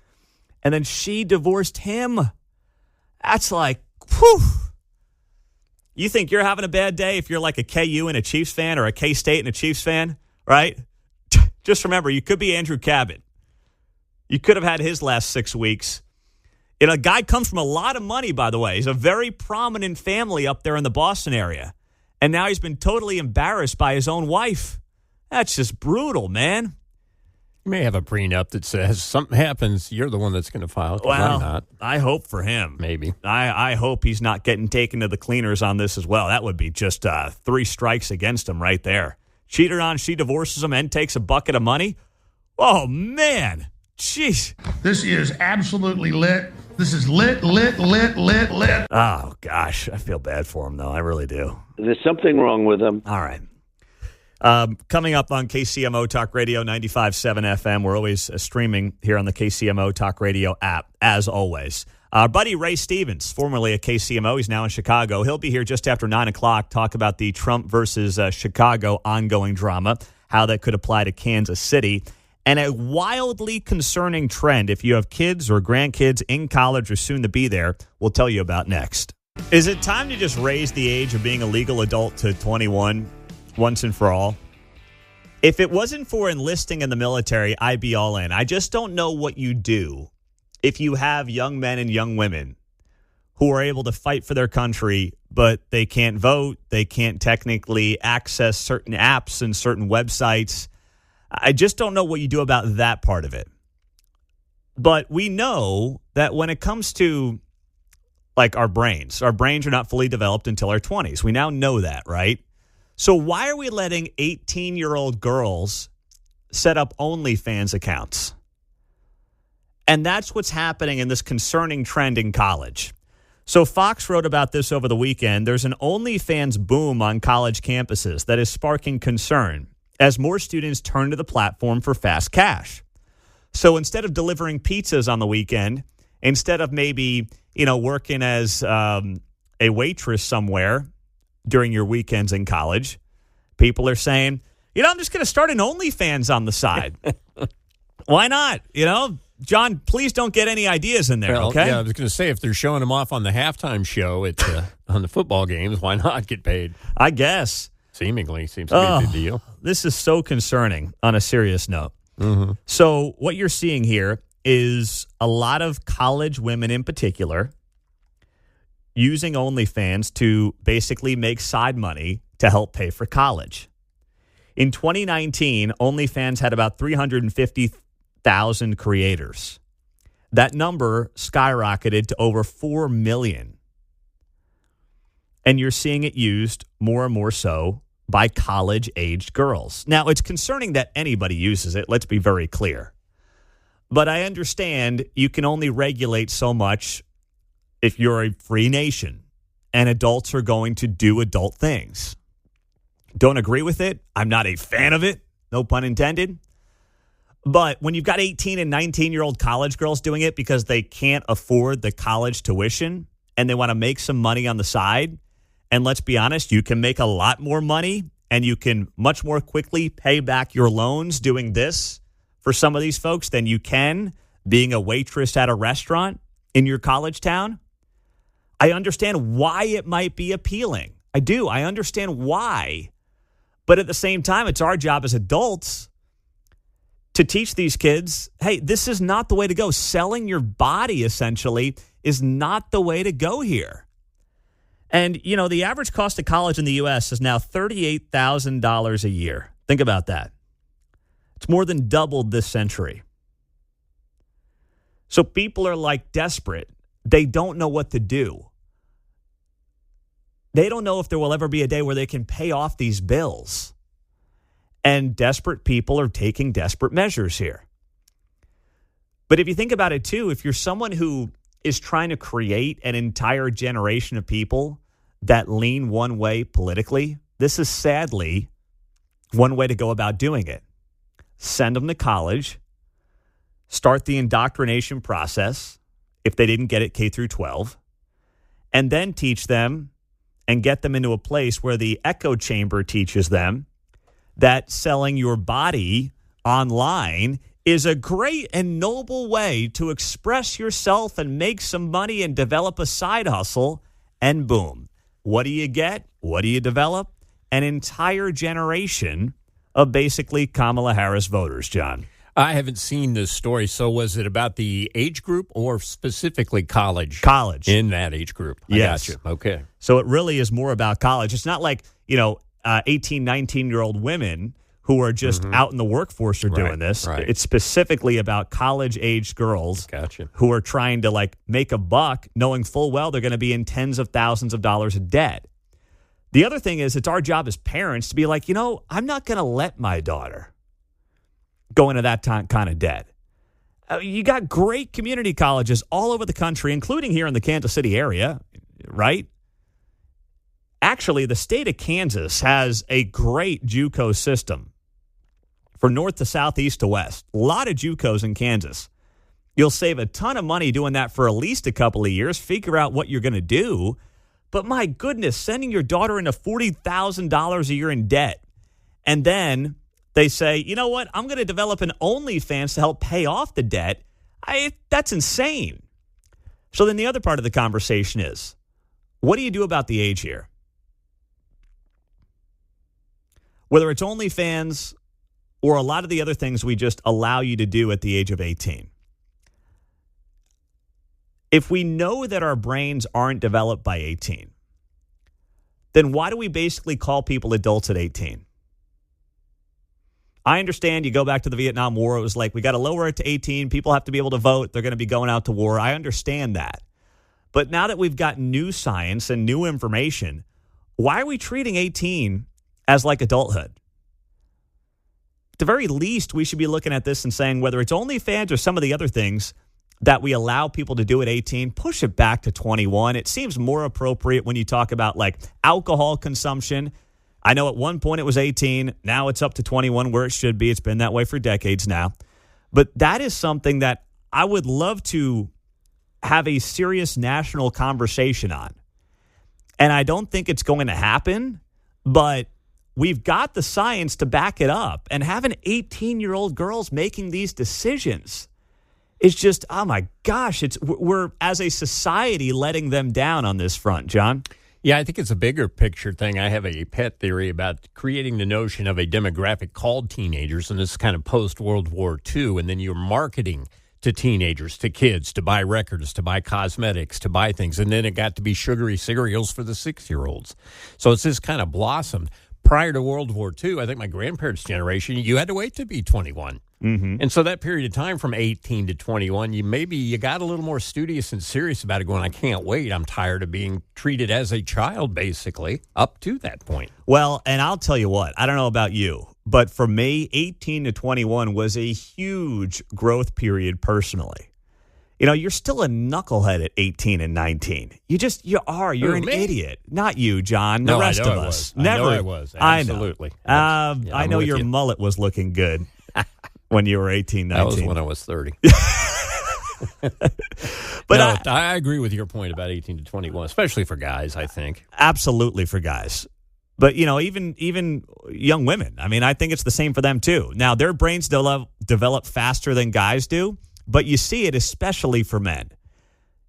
And then she divorced him. That's like, whew. You think you're having a bad day if you're like a KU and a Chiefs fan or a K-State and a Chiefs fan, right? Just remember, you could be Andrew Cabot. You could have had his last 6 weeks. And a guy comes from a lot of money, by the way. He's a very prominent family up there in the Boston area. And now he's been totally embarrassed by his own wife. That's just brutal, man. You may have a prenup that says something happens, you're the one that's going to file. Well, I'm not. I hope for him. Maybe. I hope he's not getting taken to the cleaners on this as well. That would be just 3 strikes against him right there. Cheated on, she divorces him and takes a bucket of money. Oh, man. Jeez. This is absolutely lit. This is lit. Oh, gosh. I feel bad for him, though. I really do. There's something wrong with him. All right. Coming up on KCMO Talk Radio 95.7 FM. We're always streaming here on the KCMO Talk Radio app, as always. Our buddy Ray Stevens, formerly at KCMO, he's now in Chicago. He'll be here just after 9 o'clock, talk about the Trump versus Chicago ongoing drama, how that could apply to Kansas City, and a wildly concerning trend if you have kids or grandkids in college or soon to be there, we'll tell you about next. Is it time to just raise the age of being a legal adult to 21 once and for all? If it wasn't for enlisting in the military, I'd be all in. I just don't know what you do if you have young men and young women who are able to fight for their country, but they can't vote, they can't technically access certain apps and certain websites. I just don't know what you do about that part of it. But we know that when it comes to like our brains are not fully developed until our 20s. We now know that, right? So why are we letting 18-year-old girls set up OnlyFans accounts? And that's what's happening in this concerning trend in college. So Fox wrote about this over the weekend. There's an OnlyFans boom on college campuses that is sparking concern as more students turn to the platform for fast cash. So instead of delivering pizzas on the weekend, instead of maybe, working as a waitress somewhere during your weekends in college, people are saying, I'm just going to start an OnlyFans on the side. Why not? John, please don't get any ideas in there, okay? Yeah, I was going to say, if they're showing them off on the halftime show on the football games, why not get paid? I guess. Seemingly seems to be a big deal. This is so concerning on a serious note. Mm-hmm. So what you're seeing here is a lot of college women in particular using OnlyFans to basically make side money to help pay for college. In 2019, OnlyFans had about 350,000 creators. That number skyrocketed to over 4 million. And you're seeing it used more and more so by college-aged girls. Now, it's concerning that anybody uses it. Let's be very clear. But I understand you can only regulate so much if you're a free nation. and adults are going to do adult things. Don't agree with it. I'm not a fan of it. No pun intended. But when you've got 18 and 19-year-old college girls doing it because they can't afford the college tuition and they want to make some money on the side, and let's be honest, you can make a lot more money and you can much more quickly pay back your loans doing this for some of these folks than you can being a waitress at a restaurant in your college town. I understand why it might be appealing. I do. I understand why. But at the same time, it's our job as adults to teach these kids, hey, this is not the way to go. Selling your body, essentially, is not the way to go here. And, you know, the average cost of college in the U.S. is now $38,000 a year. Think about that. It's more than doubled this century. So people are like desperate. They don't know what to do. They don't know if there will ever be a day where they can pay off these bills. And desperate people are taking desperate measures here. But if you think about it, too, if you're someone who is trying to create an entire generation of people that lean one way politically, this is sadly one way to go about doing it. Send them to college, start the indoctrination process if they didn't get it K through 12, and then teach them and get them into a place where the echo chamber teaches them that selling your body online is a great and noble way to express yourself and make some money and develop a side hustle. And boom, what do you get? What do you develop? An entire generation of basically Kamala Harris voters, John. I haven't seen this story. So was it about the age group or specifically college? College. In that age group. Yes. I gotcha. Okay. So it really is more about college. It's not like, 18, 19-year-old women who are just out in the workforce are doing this. Right. It's specifically about college-aged girls who are trying to, make a buck, knowing full well they're going to be in tens of thousands of dollars of debt. The other thing is it's our job as parents to be like, I'm not going to let my daughter go into that kind of debt. You got great community colleges all over the country, including here in the Kansas City area, right? Actually, the state of Kansas has a great JUCO system for north to south, east to west. A lot of JUCOs in Kansas. You'll save a ton of money doing that for at least a couple of years. Figure out what you're going to do. But my goodness, sending your daughter into $40,000 a year in debt. And then they say, you know what? I'm going to develop an OnlyFans to help pay off the debt. That's insane. So then the other part of the conversation is, what do you do about the age here? Whether it's OnlyFans or a lot of the other things we just allow you to do at the age of 18. If we know that our brains aren't developed by 18, then why do we basically call people adults at 18? I understand you go back to the Vietnam War. It was like, we got to lower it to 18. People have to be able to vote. They're going to be going out to war. I understand that. But now that we've got new science and new information, why are we treating 18 as like adulthood? At the very least, we should be looking at this and saying whether it's OnlyFans or some of the other things that we allow people to do at 18, push it back to 21. It seems more appropriate when you talk about alcohol consumption. I know at one point it was 18. Now it's up to 21 where it should be. It's been that way for decades now. But that is something that I would love to have a serious national conversation on. And I don't think it's going to happen, but we've got the science to back it up. And having 18-year-old girls making these decisions is just, oh my gosh, we're as a society letting them down on this front, John. Yeah, I think it's a bigger picture thing. I have a pet theory about creating the notion of a demographic called teenagers, and this is kind of post-World War II, and then you're marketing to teenagers, to kids, to buy records, to buy cosmetics, to buy things, and then it got to be sugary cereals for the 6-year-olds. So it's just kind of blossomed. Prior to World War II, I think my grandparents' generation, you had to wait to be 21. Mm-hmm. And so that period of time from 18 to 21, you got a little more studious and serious about it, going, I can't wait. I'm tired of being treated as a child, basically, up to that point. Well, and I'll tell you what, I don't know about you, but for me, 18 to 21 was a huge growth period personally. You're still a knucklehead at 18 and 19. You are. You're an idiot. Not you, John. The rest of us. Never. I was. Absolutely. I know your mullet was looking good when you were 18, 19. That was when I was 30. But no, I agree with your point about 18 to 21, especially for guys, I think. Absolutely for guys. But, even young women, I think it's the same for them, too. Now, their brains develop faster than guys do, but you see it especially for men.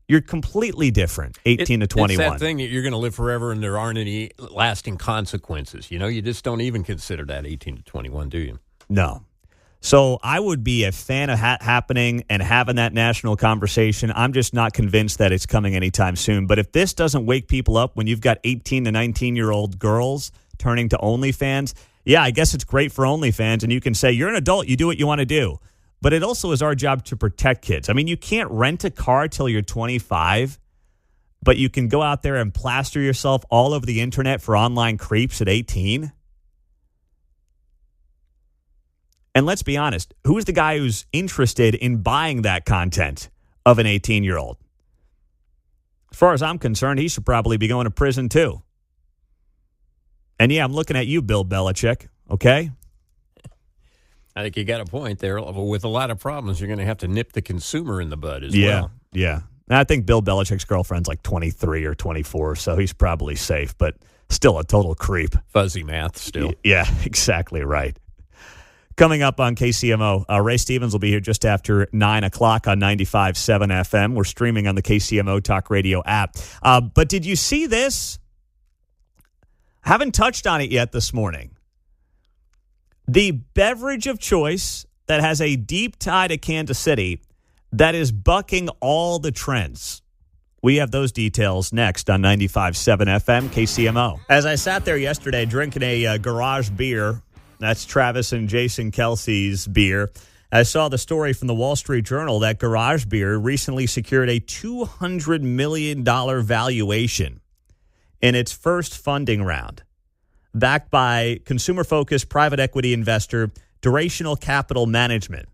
You're completely different, 18 to 21. It's that thing that you're going to live forever and there aren't any lasting consequences. You just don't even consider that 18 to 21, do you? No. So I would be a fan of happening and having that national conversation. I'm just not convinced that it's coming anytime soon. But if this doesn't wake people up when you've got 18 to 19-year-old girls turning to OnlyFans, yeah, I guess it's great for OnlyFans. And you can say, you're an adult, you do what you want to do. But it also is our job to protect kids. You can't rent a car till you're 25, but you can go out there and plaster yourself all over the internet for online creeps at 18. And let's be honest, who's the guy who's interested in buying that content of an 18-year-old? As far as I'm concerned, he should probably be going to prison too. And yeah, I'm looking at you, Bill Belichick, okay? I think you got a point there. With a lot of problems, you're going to have to nip the consumer in the bud as well. Yeah. I think Bill Belichick's girlfriend's like 23 or 24, so he's probably safe, but still a total creep. Fuzzy math still. Yeah, exactly right. Coming up on KCMO, Ray Stevens will be here just after 9 o'clock on 95.7 FM. We're streaming on the KCMO Talk Radio app. But did you see this? Haven't touched on it yet this morning. The beverage of choice that has a deep tie to Kansas City that is bucking all the trends. We have those details next on 95.7 FM KCMO. As I sat there yesterday drinking a garage beer, that's Travis and Jason Kelsey's beer, I saw the story from the Wall Street Journal that Garage Beer recently secured a $200 million valuation in its first funding round, backed by consumer-focused private equity investor Durational Capital Management.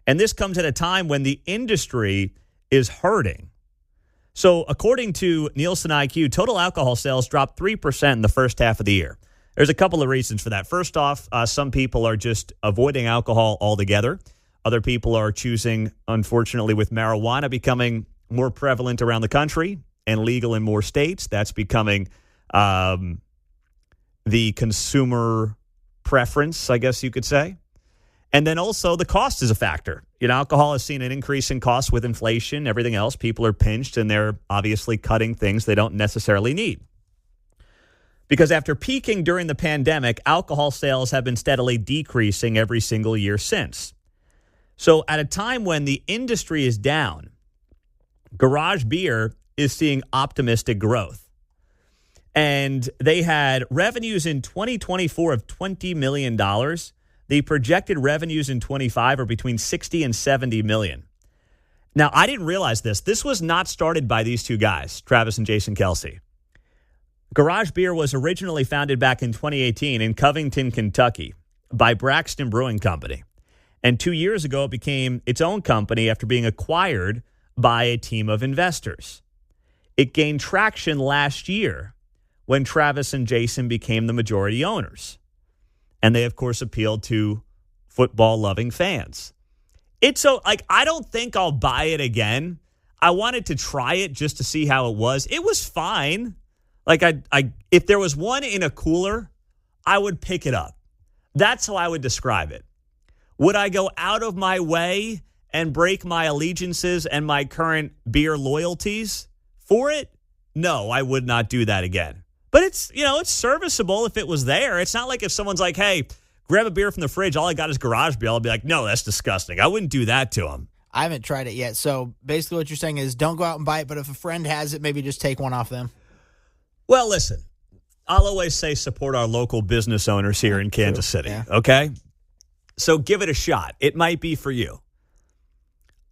And this comes at a time when the industry is hurting. So according to Nielsen IQ, total alcohol sales dropped 3% in the first half of the year. There's a couple of reasons for that. First off, some people are just avoiding alcohol altogether. Other people are choosing, unfortunately, with marijuana becoming more prevalent around the country and legal in more states. That's becoming the consumer preference, I guess you could say. And then also the cost is a factor. Alcohol has seen an increase in costs with inflation, everything else. People are pinched and they're obviously cutting things they don't necessarily need. Because after peaking during the pandemic, alcohol sales have been steadily decreasing every single year since. So at a time when the industry is down, Garage Beer is seeing optimistic growth. And they had revenues in 2024 of $20 million. The projected revenues in 25 are between 60 and 70 million. Now, I didn't realize this. This was not started by these two guys, Travis and Jason Kelsey. Garage Beer was originally founded back in 2018 in Covington, Kentucky by Braxton Brewing Company. And 2 years ago, it became its own company after being acquired by a team of investors. It gained traction last year when Travis and Jason became the majority owners. And they, of course, appealed to football-loving fans. I don't think I'll buy it again. I wanted to try it just to see how it was. It was fine. If there was one in a cooler, I would pick it up. That's how I would describe it. Would I go out of my way and break my allegiances and my current beer loyalties for it? No, I would not do that again. But it's serviceable if it was there. It's not like if someone's like, hey, grab a beer from the fridge, all I got is Garage Beer. I'll be like, no, that's disgusting. I wouldn't do that to them. I haven't tried it yet. So basically what you're saying is don't go out and buy it, but if a friend has it, maybe just take one off them. Well, listen, I'll always say support our local business owners here in Kansas City, okay? So give it a shot. It might be for you.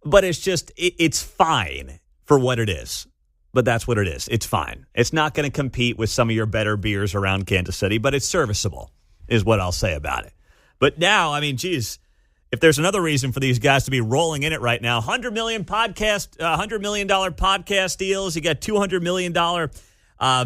But it's fine for what it is. But that's what it is. It's fine. It's not going to compete with some of your better beers around Kansas City, but it's serviceable is what I'll say about it. But now, if if there's another reason for these guys to be rolling in it right now, $100 million podcast deals. You got $200 million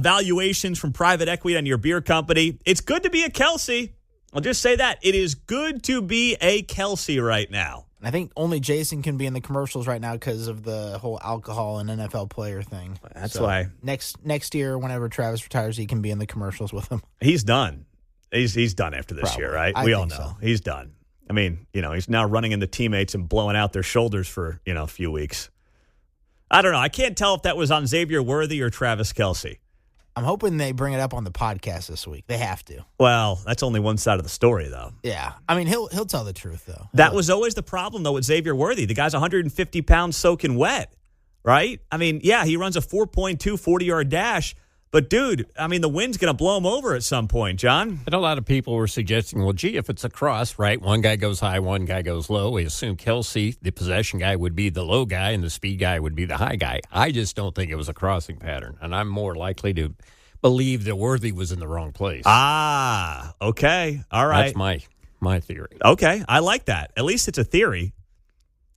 valuations from private equity on your beer company. It's good to be a Kelsey. I'll just say that. It is good to be a Kelsey right now. I think only Jason can be in the commercials right now because of the whole alcohol and NFL player thing. That's why. Next year, whenever Travis retires, he can be in the commercials with him. He's done. He's done after this year, right? We all know. So. He's done. I mean, he's now running into teammates and blowing out their shoulders for, a few weeks. I don't know. I can't tell if that was on Xavier Worthy or Travis Kelce. I'm hoping they bring it up on the podcast this week. They have to. Well, that's only one side of the story, though. Yeah. I mean, he'll tell the truth, though. That was always the problem, though, with Xavier Worthy. The guy's 150 pounds soaking wet, right? I mean, yeah, he runs a 4.2 40-yard dash. But, dude, I mean, the wind's going to blow him over at some point, John. And a lot of people were suggesting, well, gee, if it's a cross, right, one guy goes high, one guy goes low. We assume Kelce, the possession guy, would be the low guy, and the speed guy would be the high guy. I just don't think it was a crossing pattern, and I'm more likely to believe that Worthy was in the wrong place. Ah, okay. All right. That's my theory. Okay, I like that. At least it's a theory.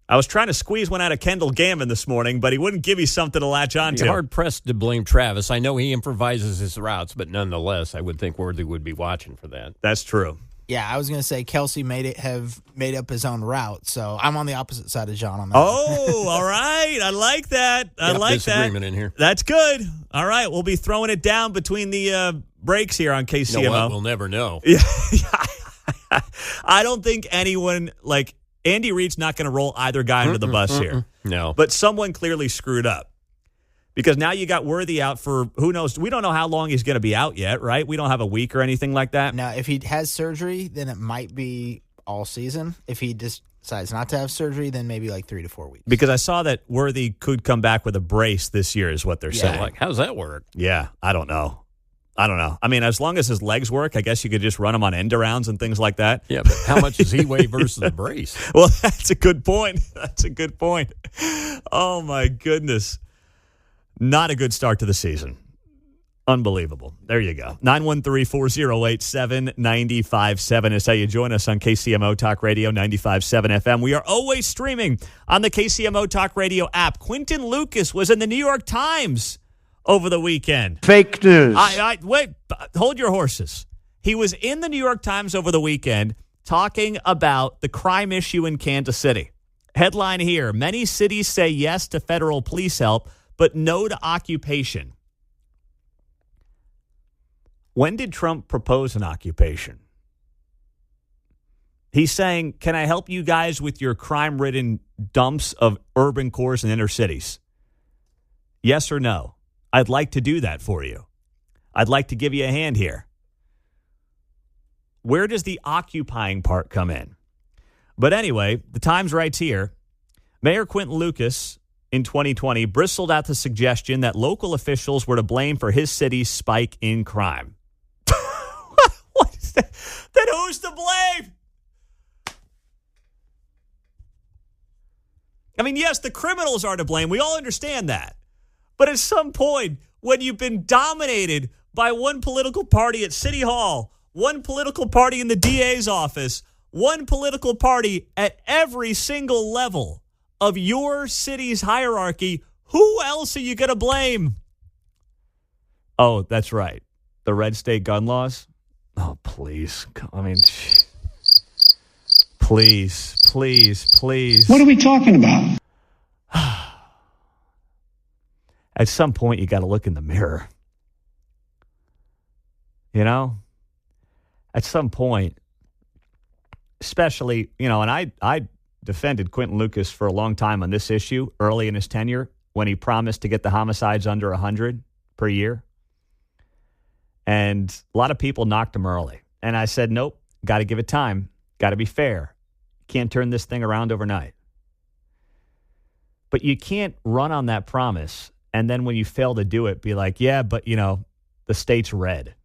I was trying to squeeze one out of Kendall Gammon this morning, but he wouldn't give me something to latch on to. You're hard-pressed to blame Travis. I know he improvises his routes, but nonetheless, I would think Worthy would be watching for that. That's true. Yeah, I was going to say Kelce have made up his own route, so I'm on the opposite side of John on that. Oh, all right. I like that. I like that. Disagreement in here. That's good. All right, we'll be throwing it down between the breaks here on KCMO. You know what? We'll never know. Yeah, I don't think anyone Andy Reid's not going to roll either guy under the bus here. No. But someone clearly screwed up. Because now you got Worthy out for, who knows, we don't know how long he's going to be out yet, right? We don't have a week or anything like that. Now, if he has surgery, then it might be all season. If he decides not to have surgery, then maybe 3 to 4 weeks. Because I saw that Worthy could come back with a brace this year is what they're saying. How's that work? Yeah, I don't know. I mean, as long as his legs work, I guess you could just run him on end arounds and things like that. Yeah, but how much does he weigh versus the brace? Well, that's a good point. Oh, my goodness. Not a good start to the season. Unbelievable. There you go. 913-408-7957 is how you join us on KCMO Talk Radio 95.7 FM. We are always streaming on the KCMO Talk Radio app. Quentin Lucas was in the New York Times over the weekend. Fake news. Wait, hold your horses. He was in the New York Times over the weekend talking about the crime issue in Kansas City. Headline here, many cities say yes to federal police help, but no to occupation. When did Trump propose an occupation? He's saying, can I help you guys with your crime-ridden dumps of urban cores and inner cities? Yes or no? I'd like to do that for you. I'd like to give you a hand here. Where does the occupying part come in? But anyway, the Times writes here, Mayor Quentin Lucas in 2020 bristled at the suggestion that local officials were to blame for his city's spike in crime. What is that? Then who's to blame? I mean, yes, the criminals are to blame. We all understand that. But at some point, when you've been dominated by one political party at City Hall, one political party in the DA's office, one political party at every single level of your city's hierarchy, who else are you going to blame? Oh, that's right. The red state gun laws? Oh, please. I mean, please. What are we talking about? At some point, you got to look in the mirror. You know? At some point, especially, and I defended Quentin Lucas for a long time on this issue early in his tenure when he promised to get the homicides under 100 per year. And a lot of people knocked him early. And I said, nope, got to give it time. Got to be fair. Can't turn this thing around overnight. But you can't run on that promise and then when you fail to do it, be like, yeah, but, the state's red.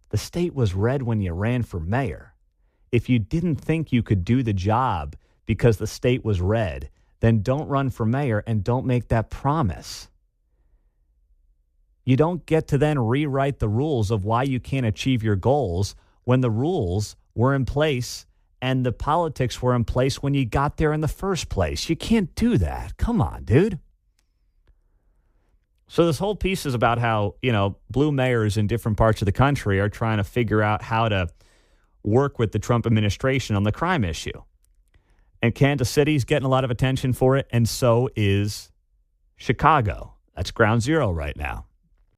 The state was red when you ran for mayor. If you didn't think you could do the job because the state was red, then don't run for mayor and don't make that promise. You don't get to then rewrite the rules of why you can't achieve your goals when the rules were in place and the politics were in place when you got there in the first place. You can't do that. Come on, dude. So this whole piece is about how, blue mayors in different parts of the country are trying to figure out how to work with the Trump administration on the crime issue. And Kansas City's getting a lot of attention for it, and so is Chicago. That's ground zero right now.